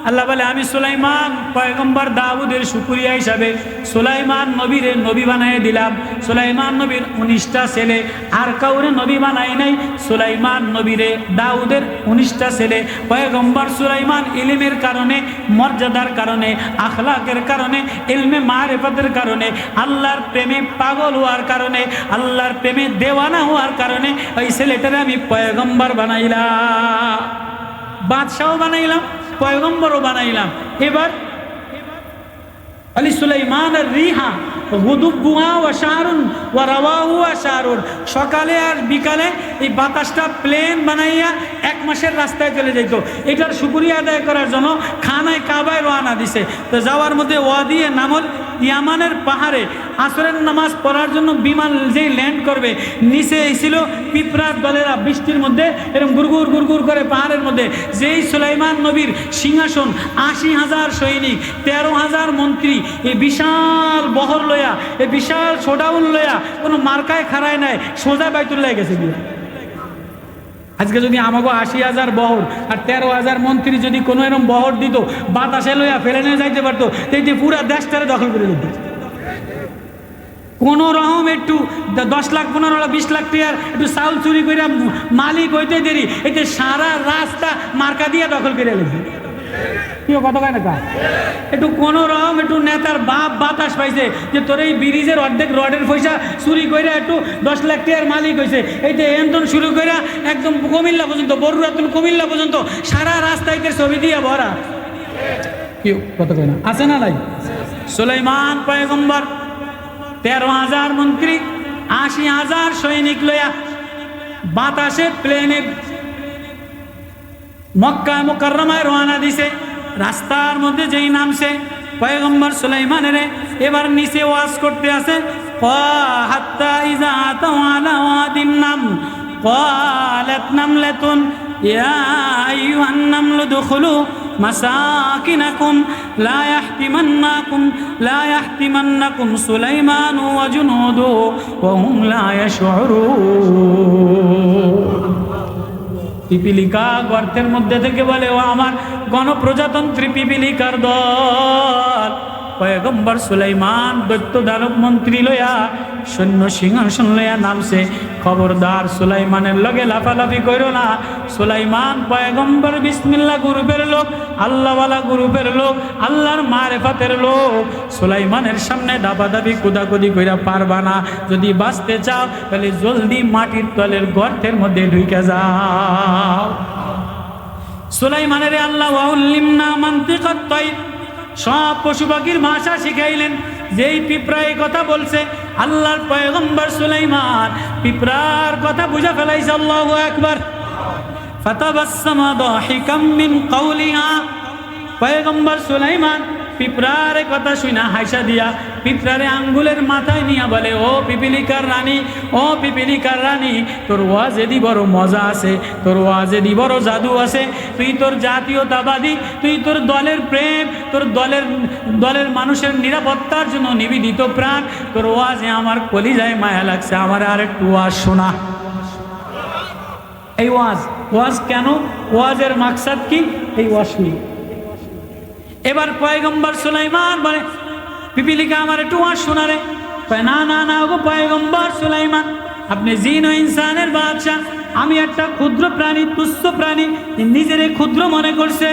আল্লাহ বলে আমি সুলাইমান পয়গম্বর দাউদের শুকরিয়া হিসাবে সুলাইমান নবীরে নবী বানাই দিলাম। সুলাইমান নবীর 19টা ছেলে, আর কাউরে নবী বানাই নাই। সুলাইমান নবীরে দাউদের 19টা ছেলে। পয়গম্বর সুলাইমান ইলমের কারণে, মর্যাদার কারণে, আখলাকের কারণে, ইলমে মারিফতের কারণে, আল্লাহর প্রেমে পাগল হওয়ার কারণে, আল্লাহর প্রেমে দেওয়ানা হওয়ার কারণে ওই ছেলেটারে আমি পয়গম্বর বানাইলাম, বাদশাহ বানাইলাম, পয়গম্বরও বানাইলাম। এবার আলী সুলাইমান আর রিহা গুদুবুহা ওয়া শাহরুন ওয়া রাওয়াহু ওয়া শাহরুন, সকালে আর বিকালে এই বাতাসটা প্লেন বানাইয়া 1 মাসের রাস্তায় চলে যেত। এটার শুকরিয়া আদায় করার জন্য খানায় কাবায় রওনা দিছে। তো যাওয়ার মধ্যে ওয়াদি নামল ইয়ামানের পাহাড়ে আসরের নামাজ পড়ার জন্য বিমান যেই ল্যান্ড করবে, নিচে ছিল পিঁপড়ার দলেরা বৃষ্টির মধ্যে এরকম গুড়গুড় গুড়গুড় করে পাহাড়ের মধ্যে। যেই সুলাইমান নবীর সিংহাসন, 80,000 সৈনিক, 13,000 মন্ত্রী, এই বিশাল বহর লয়া, এই বিশাল শোডাউন লয়া, কোনো মার্কায় খাড়ায় নাই, সোজা বাইতুল্লাহ গেছে গিয়ে। আজকে যদি আমাকে 80,000 বহর আর 13,000 মন্ত্রী যদি কোনো এরকম বহর দিত, বাতাসে লইয়া ফেলে নিয়ে যাইতে পারতো, তো পুরা দেশটারে দখল করে দিত। কোন রকম একটু 10 লাখ 15 লাখ 20 লাখ টাকার একটু চাউল চুরি করে মালিক হইতে দেরি, এতে সারা রাস্তা মার্কা দিয়ে দখল করে লেগে কত কয় না কা একটু কোন রকম একটু নেতার বাপ বাতাস পাইছে যে তোর এই ব্রিজের অর্ধেক রডের পয়সা চুরি করে একটু 10 লাখ টাকার মালিক হয়েছে। এইতে এন্তন শুরু করে একদম কুমিল্লা পর্যন্ত, বরুড়া কুমিল্লা পর্যন্ত সারা রাস্তায় ছবি দিয়ে ভরা। কি কত কয় না আছে না নাই? সুলাইমান পয়গম্বর 13,000 মন্ত্রী, 80,000 সৈনিক লইয়া বাতাসে প্লেনে মক্কা মুকাররমায় রওনা দিছে। রাস্তার মধ্যে যেই নামছে পয়গম্বর সুলাইমানের, এবার নিচে ওয়াজ করতে আছে। হাত্তা ইযা আতাউ আলা ওয়াদিন নাম ক্বালাত নামলাতুন ইয়া আইয়ুহান নামলু দুখুলু মাসাকিনাকুম লা ইয়াহতিমান্নাকুম সুলাইমান ওয়া জুনুদুহু ওয়া হুম লা ইয়াশউরুন। পিপিলিকা গর্তের মধ্যে থেকে বলে, ও আমার গণপ্রজাতন্ত্রী পিপিলিকার দল। পয়গম্বর সুলাইমান দৈত্য দানব মন্ত্রী লয়া সৈন্য সিংহাসন লয়া নামছে। খবরদার সুলাইমানের লগে লাফালাফি করো না। সুলাইমান পয়গম্বর বিসমিল্লাহ গ্রুপের লোক, আল্লাহওয়ালা গ্রুপের লোক, আল্লাহর মারেফাতের লোক। সুলাইমানের সামনে দাবাদাবি কুদাকুদি কইরা পারবা না। যদি বাঁচতে চাও তাহলে জলদি মাটির তলের গর্তের মধ্যে ঢুকে যাও। সুলাইমানের আল্লাহ ওয়াউল্লিমনা মানতিকাত তাইর, সব পশু পাখির ভাষা শিখাইলেন। যেই পিঁপড়া এই কথা বলছে, আল্লাহর পয়গম্বর সুলাইমান পিঁপড়ার কথা বুঝা ফেলাইছে। আল্লাহু আকবার। ফাতাবাসসামা দাহিকাম মিন কাওলিহা, পয়গম্বর সুলাইমান পিঁপড়ার কথা শুনা হাসা দিয়া পিঁপড়ারে আঙ্গুলের মাথায় নিয়া বলে, ও পিপিলিকার রানী, ও পিপিলিকার রানী, তোর ওয়াজে দি বড় মজা আছে, তোর ওয়াজে দি বড় জাদু আছে। তুই তোর জাতীয়তাবাদী, তুই তোর দলের প্রেম, তোর দলের মানুষের নিরাপত্তার জন্য নিবেদিত প্রাণ। তোর ওয়াজে আমার কলিজায় মায়া লাগছে, আমার আর একটু ওয়াজ শোনা। এই ওয়াজ কেন? ওয়াজের মাকসাদ কি? এই ওয়াজ শুনি। এবার পয়গম্বর সুলাইমান বলে, পিপিলিকা আমার একটু ওয়াজ শোনারে। না না না গো পয়গম্বর সুলাইমান, আপনি জিন ও ইনসানের বাদশা, আমি একটা ক্ষুদ্র প্রাণী, তুচ্ছ প্রাণী, নিজের ক্ষুদ্র মনে করছে।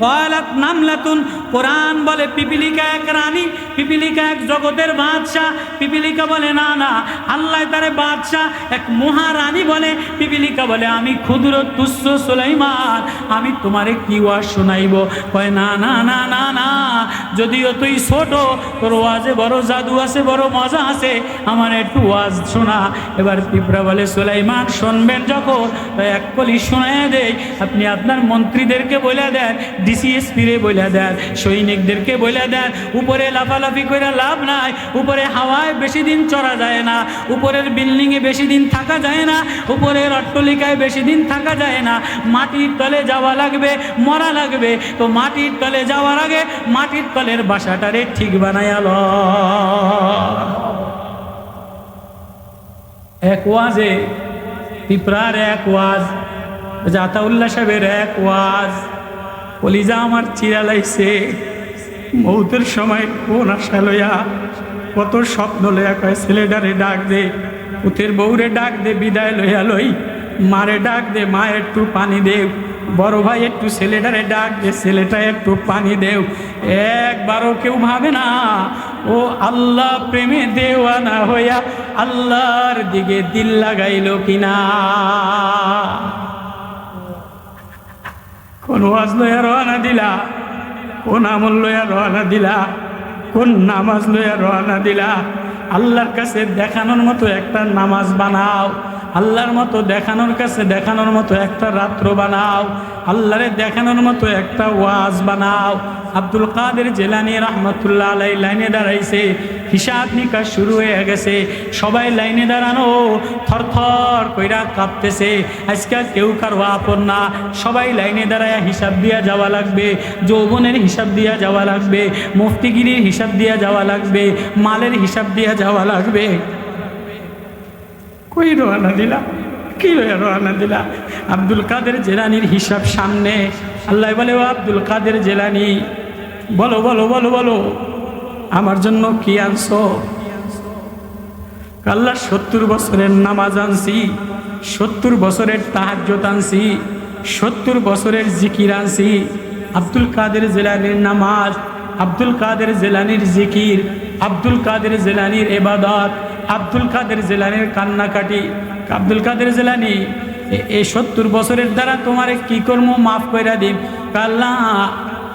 ক্বালাত নামলাতুন, কোরআন বলে পিপিলিকা এক রানী, পিপিলিকা এক জগতের বাদশা। পিপিলিকা বলে না না, আল্লাহ তারে বাদশা এক মহারানী বলে। পিপিলিকা বলে আমি ক্ষুদ্র তুচ্ছ সুলাইমান, আমি তোমারে কি ওয়াজ শোনাইব? কয় না না না না না, যদিও তুই ছোট, তোর ওয়াজে বড় জাদু আছে, বড় মজা আছে, আমার একটু ওয়াজ শোনা। এবার পিঁপড়া বলে, সুলাইমান শুনবেন যখন, এক কলি শোনায় দেই, আপনি আপনার মন্ত্রীদেরকে বলে দেন ডিসিএসপি রে বলে দেন, সৈনিকদেরকে বলে দেন, উপরে লাফালাফি করে লাভ নাই, উপরে হাওয়ায় বেশি দিন চড়া যায় না, উপরের বিল্ডিংয়ে বেশি দিন থাকা যায় না, উপরের অট্টালিকায় বেশি দিন থাকা যায় না, মাটির তলে যাওয়া লাগবে, মরা লাগবে। তো মাটির তলে যাওয়ার আগে মাটির তলের বাসাটারে ঠিক বানায়াল। এক ওয়াজে পিপরার এক ওয়াজ, জাতাউল্লাহ সাহেবের এক ওয়াজ, কলিজা আমার চিরা লাইছে। মৌতের সময় কোন আশা লইয়া, কত স্বপ্ন লইয়া কয় ছেলেটারে ডাক দে, পুতের বউরে ডাক দে, বিদায় লইয়া লই, মারে ডাক দে, মা একটু পানি দেও, বড় ভাই একটু ছেলেটারে ডাক দে, ছেলেটা একটু পানি দেও। একবারও কেউ ভাবে না ও আল্লাহ প্রেমে দেওয়ানা হইয়া আল্লাহর দিকে দিল লাগাইল কিনা। কোন ওয়াজ লইয়া রওনা দিলা, কোন আমল লইয়া রওনা দিলা, কোন নামাজ লইয়া রওনা দিলা? আল্লাহর কাছে দেখানোর মতো একটা নামাজ বানাও, আল্লাহর মতো দেখানোর মতো একটা রাত্র বানাও, আল্লাহরে দেখানোর মতো একটা ওয়াজ বানাও। আব্দুল কাদের জিলানী রহমতুল্লাহ আলাইহি লাইনে দাঁড়াইছে, হিসাব নিকাশ শুরু হয়ে গেছে, সবাই লাইনে দাঁড়ানো, থরথর কইরা কাঁপতেছে। আজকাল কেউ কারো আপন না, সবাই লাইনে দাঁড়ায় হিসাব দিয়া যাওয়া লাগবে, যৌবনের হিসাব দিয়া যাওয়া লাগবে, মুফতিগিরির হিসাব দিয়া যাওয়া লাগবে, মালের হিসাব দিয়া যাওয়া লাগবে। কই রওনা দিলা, কি রওনা দিলা? আব্দুল কাদের জিলানীর হিসাব সামনে। আল্লাহ বলে, ও আব্দুল কাদের জিলানী, বলো বলো বলো বলো, আমার জন্য কি আনছো? আল্লাহ 70 বছরের নামাজ আনছি, 70 বছরের তাহাজ্জুদ আনছি, 70 বছরের জিকির আনছি। আব্দুল কাদের জিলানীর নামাজ, আব্দুল কাদের জিলানীর জিকির, আব্দুল কাদের জিলানীর ইবাদত, আব্দুল কাদের জিলানীর কান্নাকাটি। আব্দুল কাদের জিলানী, এই 70 বছরের দ্বারা তোমারে কি করবো, মাফ করে দিন। আল্লাহ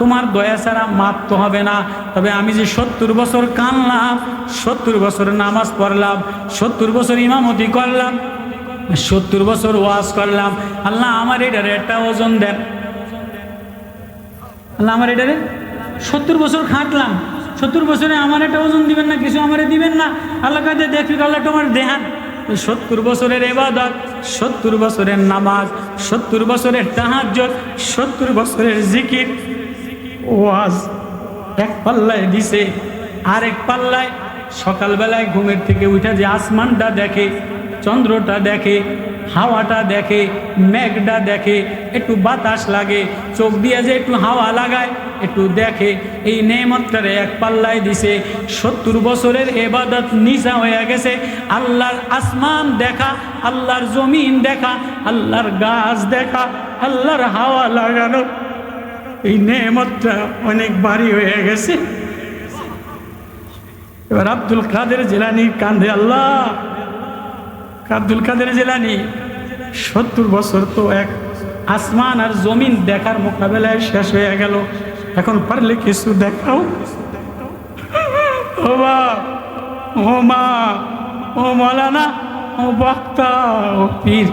তোমার দয়া ছাড়া মাপ তো হবে না, তবে আমি যে 70 বছর কানলাম, 70 বছর নামাজ পড়লাম, 70 বছর ইমামতি করলাম, 70 বছর ওয়াজ করলাম, আল্লাহ আমার এটারে একটা ওজন দেন। আল্লাহ আমার এটারে 70 বছর খাটলাম, 70 বছরে আমার একটা ওজন দিবেন না, কিছু আমারে দিবেন না? আল্লাহ কাছে দেখি, আল্লাহ তোমার দেহান 70 বছরের ইবাদত, 70 বছরের নামাজ, 70 বছরের তাহাজ্জুদ, 70 বছরের জিকির, ওয়াজ এক পাল্লায় দিছে। আরেক পাল্লায় সকালবেলায় ঘুমের থেকে উঠে যে আসমানটা দেখে, চন্দ্রটা দেখে, হাওয়াটা দেখে, মেঘটা দেখে, একটু বাতাস লাগে, চোখ দিয়ে যে একটু হাওয়া লাগায়, একটু দেখে, এই নেমতটারে এক পাল্লায় দিছে। 70 বছরের ইবাদত নিশা হয়ে গেছে। আল্লাহর আসমান দেখা, আল্লাহর জমিন দেখা, আল্লাহর গাছ দেখা, আল্লাহর হাওয়া লাগানো, এই নেমতটা অনেক ভারী হয়ে গেছে। এবার আব্দুল কাদের জিলানী কান্দে, আল্লাহ আব্দুল কাদের জিলানী 70 বছর তো এক আসমান আর জমিন দেখার মোকাবেলায় শেষ হয়ে গেল, এখন পারলে কিছু দেখাও। ও বাপ, ও মা, ও মৌলানা, ও বক্তা, ও পীর,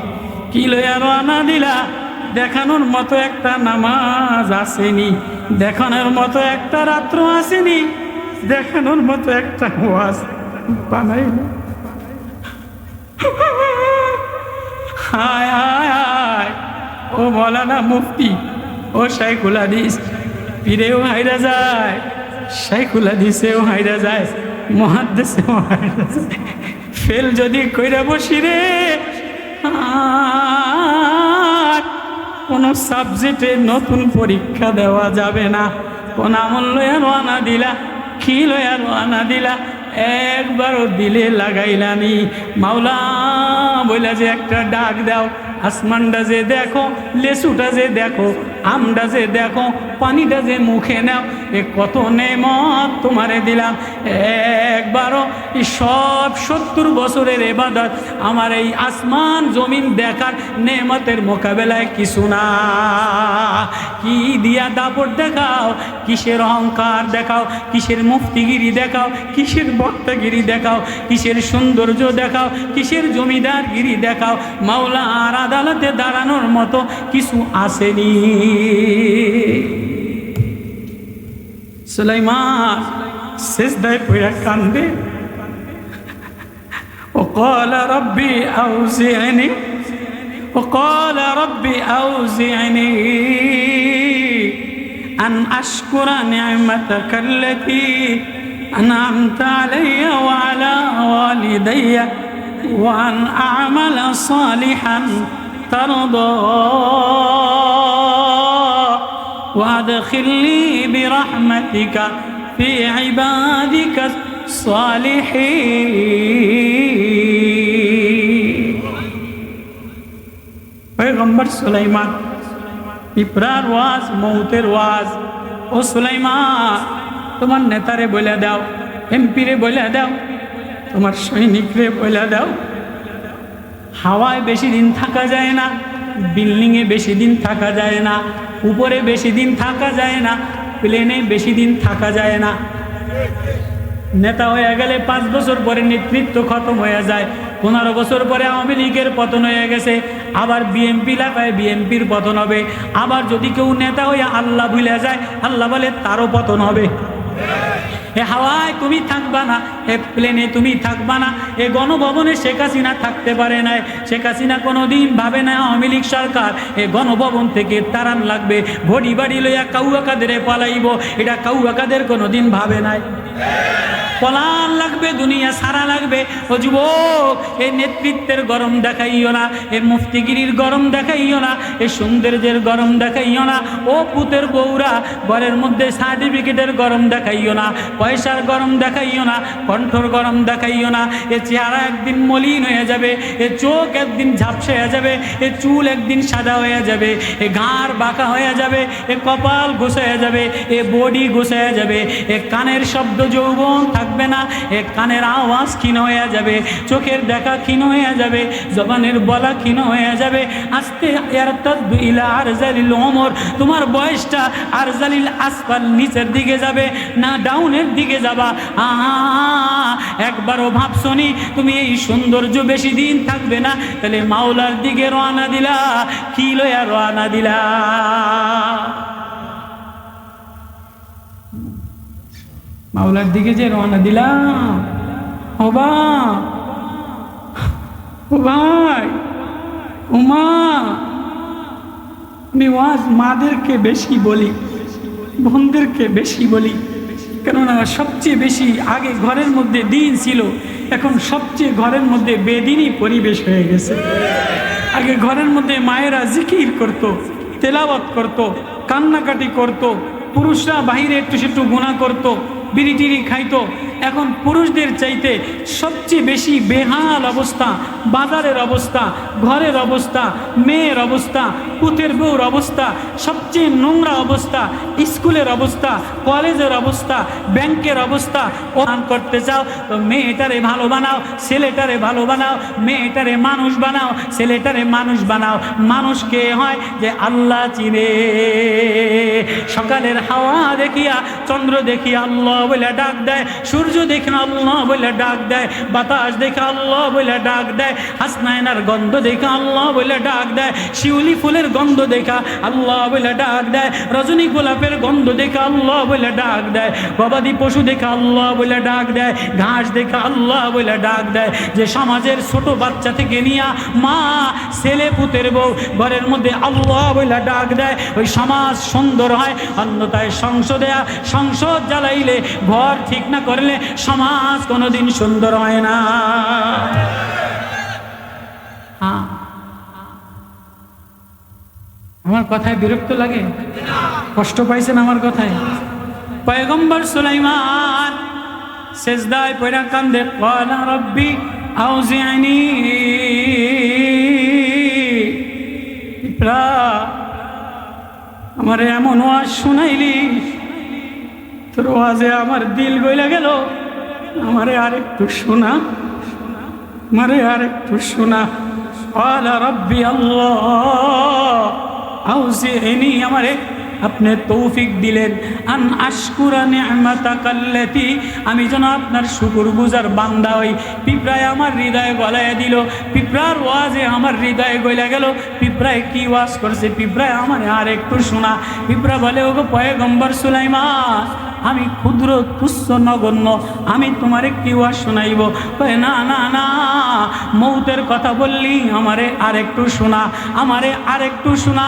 কি লইয়া রওনা দিলা? দেখানোর মতো একটা নামাজ আসেনি, দেখানোর মতো একটা রাত্র আসেনি, দেখানোর মতো একটা ওয়াজ বানাইল। হায় হায় হায়, ও মৌলানা মুফতি, ও শাইখুল হাদিস, পীরেও হাইরা যায়, শাইখুল হাদিসেও হাইরা যায়, মুহাদ্দিসেও হাইরা যায়। ফেল যদি কইরা বসি রে, কোন সাবজেক্টে নতুন পরীক্ষা দেওয়া যাবে না। কোন আমল লইয়া রওনা দিলা, কি লইয়া রওনা দিলা, একবারও দিলে লাগাইলানি। মাওলা বইলা যে একটা ডাক দাও, আসমানটা যে দেখো, লেসুটা যে দেখো, আমটা যে দেখো, পানিটা যে মুখে নাও, এ কত নেমত তোমারে দিলাম। একবারও এই সব 70 বছরের ইবাদত আমার এই আসমান জমিন দেখার নেমতের মোকাবেলায় কিছু না। কি দিয়া দাপট দেখাও, কিসের অহংকার দেখাও, কিসের মুফতিগিরি দেখাও, কিসের বক্তাগিরি দেখাও, কিসের সৌন্দর্য দেখাও, কিসের জমিদারগিরি দেখাও, মাওলার আদালতে দাঁড়ানোর মতো কিছু আসেনি। সুলাইমান সিজদায় পড়ে কান্দে। وقال ربي أوزعني وقال ربي أوزعني أن أشكر نعمتك التي أنعمت علي وعلى والدي وأن أعمل صالحا ترضى وأدخلني برحمتك في عبادك الصالحين। पैगंबर सुलाइमान পিঁপড়ার ওয়াজ, মৌতের ওয়াজ। ও সুলাইমান, তোমার নেতারে বলে দাও, এমপিরে বলে দাও, তোমার সৈনিকরে বলে দাও, হাওয়ায় বেশি দিন থাকা যায় না, বিল্ডিংয়ে বেশি দিন থাকা যায় না, উপরে বেশি দিন থাকা যায় না, প্লেনে বেশি দিন থাকা যায় না। নেতা হয়ে গেলে 5 বছর পরে নেতৃত্ব খতম হয়ে যায়, 15 বছর পরে আওয়ামী লীগের পতন হয়ে গেছে, আবার বিএনপি লাগায় বিএনপির পতন হবে। আবার যদি কেউ নেতা হয়ে আল্লাহ ভুলে যায়, আল্লাহ বলে তারও পতন হবে। এ হাওয়ায় তুমি থাকবা না, এ প্লেনে তুমি থাকবা না। এ গণভবনে শেখ হাসিনা থাকতে পারে নাই। শেখ হাসিনা কোনোদিন ভাবে না আওয়ামী লীগ সরকার এ গণভবন থেকে তাড়ান লাগবে, ঘড়ি বাড়ি লইয়া কাউয়া কাদের পালাইব, এটা কাউয়া কাদের কোনোদিন ভাবে নাই। পলান লাগবে, দুনিয়া সারা লাগবে। ও যুবক, এই নেতৃত্বের গরম দেখাইও না, এ মুফতিগিরির গরম দেখাইও না, এ সৌন্দর্যের গরম দেখাইও না। ও পুতের বউরা, ঘরের মধ্যে সার্টিফিকেটের গরম দেখাইও না, পয়সার গরম দেখাইও না, কণ্ঠর গরম দেখাইও না। এ চেহারা একদিন মলিন হয়ে যাবে, এ চোখ একদিন ঝাপসা হয়ে যাবে, এ চুল একদিন সাদা হয়ে যাবে, এ ঘাড় বাঁকা হয়ে যাবে, এ কপাল ঘুষে যাবে, এ বডি ঘুষে যাবে, এ কানের শব্দ যৌবন থাকবে না, এ কানের আওয়াজ ক্ষীণ হয়ে যাবে, চোখের দেখা ক্ষীণ হয়ে যাবে, জবানের বলা ক্ষীণ হয়ে যাবে। আস্তে ইয়ারতাদু ইলা আরজালিল উমর, তোমার বয়সটা আরজালিল আসফাল, নিচের দিকে যাবে না ডাউনের দিকে যাবা। একবারও ভাবছনি তুমি এই সৌন্দর্য বেশি দিন থাকবে না, তাহলে মাওলার দিকে রওনা দিলা, কি লইয়া রওনা দিলা? মাওলার দিকে যে রওনা দিলাম, ও ভাই, ও মা, আমি ওয়াজ মাদেরকে বেশি বলি, বোনদেরকে বেশি বলি, কেননা সবচেয়ে বেশি আগে ঘরের মধ্যে দিন ছিল, এখন সবচেয়ে ঘরের মধ্যে বেদিনী পরিবেশ হয়ে গেছে। আগে ঘরের মধ্যে মায়েরা জিকির করত, তেলাওয়াত করত, কান্নাকাটি করত, পুরুষরা বাহিরে একটু সেটু গুনাহ করত, বিড়ি টিড়ি খাইতো। এখন পুরুষদের চাইতে সবচেয়ে বেশি বেহাল অবস্থা, বাজারের অবস্থা, ঘরের অবস্থা, মেয়ের অবস্থা, পুতের বউর অবস্থা, সবচেয়ে নোংরা অবস্থা, স্কুলের অবস্থা, কলেজের অবস্থা, ব্যাংকের অবস্থা। ওখান করতে চাও তো মেয়েটারে ভালো বানাও, ছেলেটারে ভালো বানাও, মেয়েটারে মানুষ বানাও, ছেলেটারে মানুষ বানাও। মানুষ কে হয়? যে আল্লাহ চিনে। সকালের হাওয়া দেখিয়া, চন্দ্র দেখিয়া আল্লাহ বলে ডাক দেয়, সূর্য দেখে আল্লাহ বলে ডাক দেয়, বাতাস দেখে আল্লাহ বলে ডাক দেয়, হাসনাইনার গন্ধ দেখে আল্লাহ বলে ডাক দেয়, শিউলি ফুলের গন্ধ দেখা আল্লাহ বলে ডাক দেয়, রজনী গোলাপের গন্ধ দেখে আল্লাহ বলে ডাক দেয়, গবাদি পশু দেখে আল্লাহ বলে ডাক দেয়, ঘাস দেখে আল্লাহ বলে ডাক দেয়। যে সমাজের ছোট বাচ্চা থেকে নিয়া মা, ছেলে, পুতের বউ ঘরের মধ্যে আল্লাহ বলে ডাক দেয়, ওই সমাজ সুন্দর হয়। অন্যথায় সংসদ জ্বালাইলে, ঘর ঠিক না করলে সমাজ কোনোদিন সুন্দর হয় না। হ্যাঁ, আমার কথায় বিরক্ত লাগে? কষ্ট পাইছেন আমার কথায়? পয়গম্বর সুলাইমান সেজদায় পড়া কান্দে, ক্বালা রব্বি আউজি'নি। আমারে এমন ওয়াজ শুনাইলি, তোর ওয়াজে আমার দিল গইলা গেল, আমারে আরেকটু শোনা, আমারে আরেকটু শোনা। ক্বালা রব্বি আল্লাহ আউজি'নি, আমারে আপনি তৌফিক দিলেন, আন আশকুরা নি'মাতাকাল্লাতি, আমি যেন আপনার শুকরগুজার বান্দা হই। পিঁপড়ায় আমার হৃদয়ে গলায় দিল, পিঁপড়ার ওয়াজে আমার হৃদয়ে গলা গেল। পিঁপড়ায় কি ওয়াজ করছে? পিঁপড়ায় আমার আর একটু শোনা। পিঁপড়া বলে, ওগো পয়গম্বর সুলাইমান, আমি ক্ষুদ্র তুচ্ছ নগণ্য, আমি তোমারে কি ওয়াজ শোনাইব? কয় না না না, মৌতের কথা বললি আমারে আরেকটু শোনা, আমারে আরেকটু শোনা।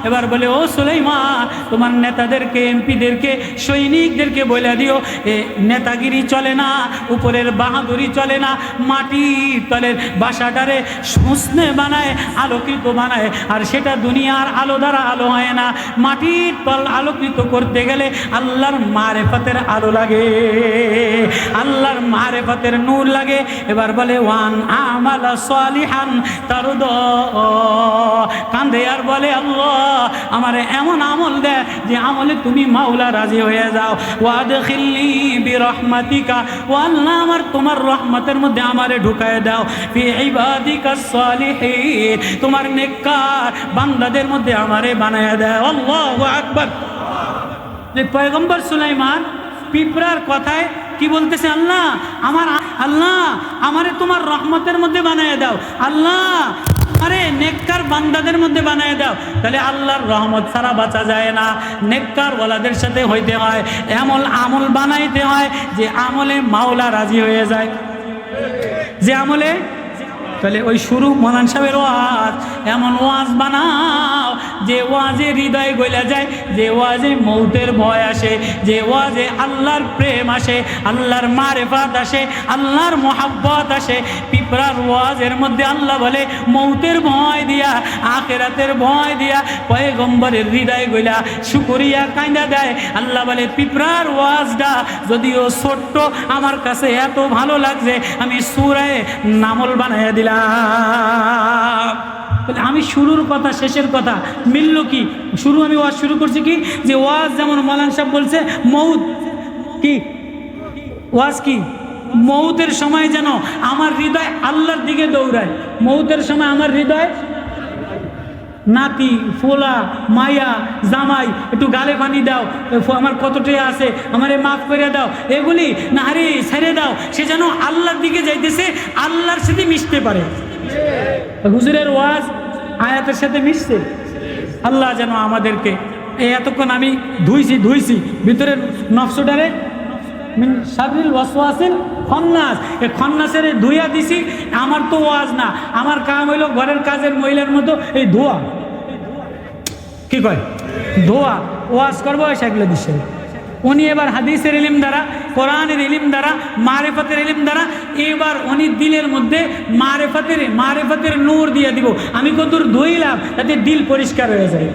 এবার বলে, ও সুলাইমান, তোমার নেতাদেরকে, এমপিদেরকে, সৈনিকদেরকে বলে দিও, এ নেতাগিরি চলে না, উপরের বাহাদুরি চলে না, মাটির তলের বাসাটারে হোসনে বানায়, আলোকিত বানায়, আর সেটা দুনিয়ার আলো দ্বারা আলো হয় না। মাটির তল আলোকিত করতে গেলে আল্লাহর মারেফতের আলো লাগে, আল্লাহর মারেফতের নূর লাগে। এবার বলে, ওয়ান আমালা সালিহান তারুদ, কান্দে আর বলে, আল্লাহ আমারে এমন আমল দে যে আমলে তুমি মাওলা রাজি হয়ে যাও। ওয়াদখিলনি বিরহমাতিকা, ও আল্লাহ আমার তোমার রহমতের মধ্যে আমারে ঢুকায় দাও। ফি ইবাদিকাস সালিহিন, তোমার নেককার বান্দাদের মধ্যে আমারে বানায় দাও। আল্লাহু আকবার। যে পয়গম্বর সুলাইমান পিঁপড়ার কথায় কি বলতেছে, আল্লাহ আমারে তোমার রহমতের মধ্যে বানায় দাও, আল্লাহ আরে নেককার বান্দাদের মধ্যে বানায় দাও। তাহলে আল্লাহর রহমত ছাড়া বাঁচা যায় না, নেককার ওয়ালাদের সাথে হইতে হয়, এমন আমল বানাইতে হয় যে আমলে মাওলা রাজি হয়ে যায়, যে আমলে। তাহলে ওই শুরু মৌলান সাহেবের ওয়াজ, এমন ওয়াজ বানাও যে ওয়াজে হৃদয় গলে যায়, যে ওয়াজে মৌতের ভয় আসে, যে ওয়াজে আল্লাহর প্রেম আসে, আল্লাহর মারেফাত আসে, আল্লাহর মোহাব্বত আসে। পিঁপড়ার ওয়াজের মধ্যে আল্লাহ বলে, মৌতের ভয় দিয়া, আখিরাতের ভয় দিয়া পয়গম্বরের হৃদয় গলা শুকরিয়া কাইন্দা দেয়। আল্লাহ বলে, পিঁপড়ার ওয়াজটা যদিও ছোট্ট, আমার কাছে এত ভালো লাগছে, আমি সূরা নামল বানাইয়া দিলাম। আমি শুরুর কথা শেষের কথা মিলল কি? শুরু আমি ওয়াজ শুরু করছি কি, যে ওয়াজ যেমন মৌলানা সাহেব বলছে, মৌত কি ওয়াজ কি, মৌতের সময় যেন আমার হৃদয় আল্লাহর দিকে দৌড়ায়। মৌতের সময় আমার হৃদয় নাতি, ফোলা, মায়া, জামাই, একটু গালে পানি দাও, আমার কতটাই আছে, আমারে মাফ করে দাও, এগুলি না আরে ছেড়ে দাও, সে যেন আল্লাহর দিকে যাইতেছে, আল্লাহর সাথে মিশতে পারে। হুজুরের ওয়াজ আয়াতের সাথে মিশছে। আল্লাহ যেন আমাদেরকে, এতক্ষণ আমি ধুইছি ভিতরের নফসটারে মিন শাররিল ওয়াসওয়াসিল খন্নাস, এই খন্নাসের ধুইয়া দিছি। আমার তো ওয়াজ না, আমার কাম হইল ঘরের কাজের মহিলার মতো এই ধোয়া, কি কয় ধোয়া, ওয়াজ করবো সেগুলো দিচ্ছে। উনি এবার হাদিসের ইলম দ্বারা, কোরআনের ইলম দ্বারা, মারেফতের ইলম দ্বারা এবার উনি দিলের মধ্যে মারেফতের নূর দিয়ে দিব। আমি কতদূর ধুইলাম তাতে দিল পরিষ্কার হয়ে যায়।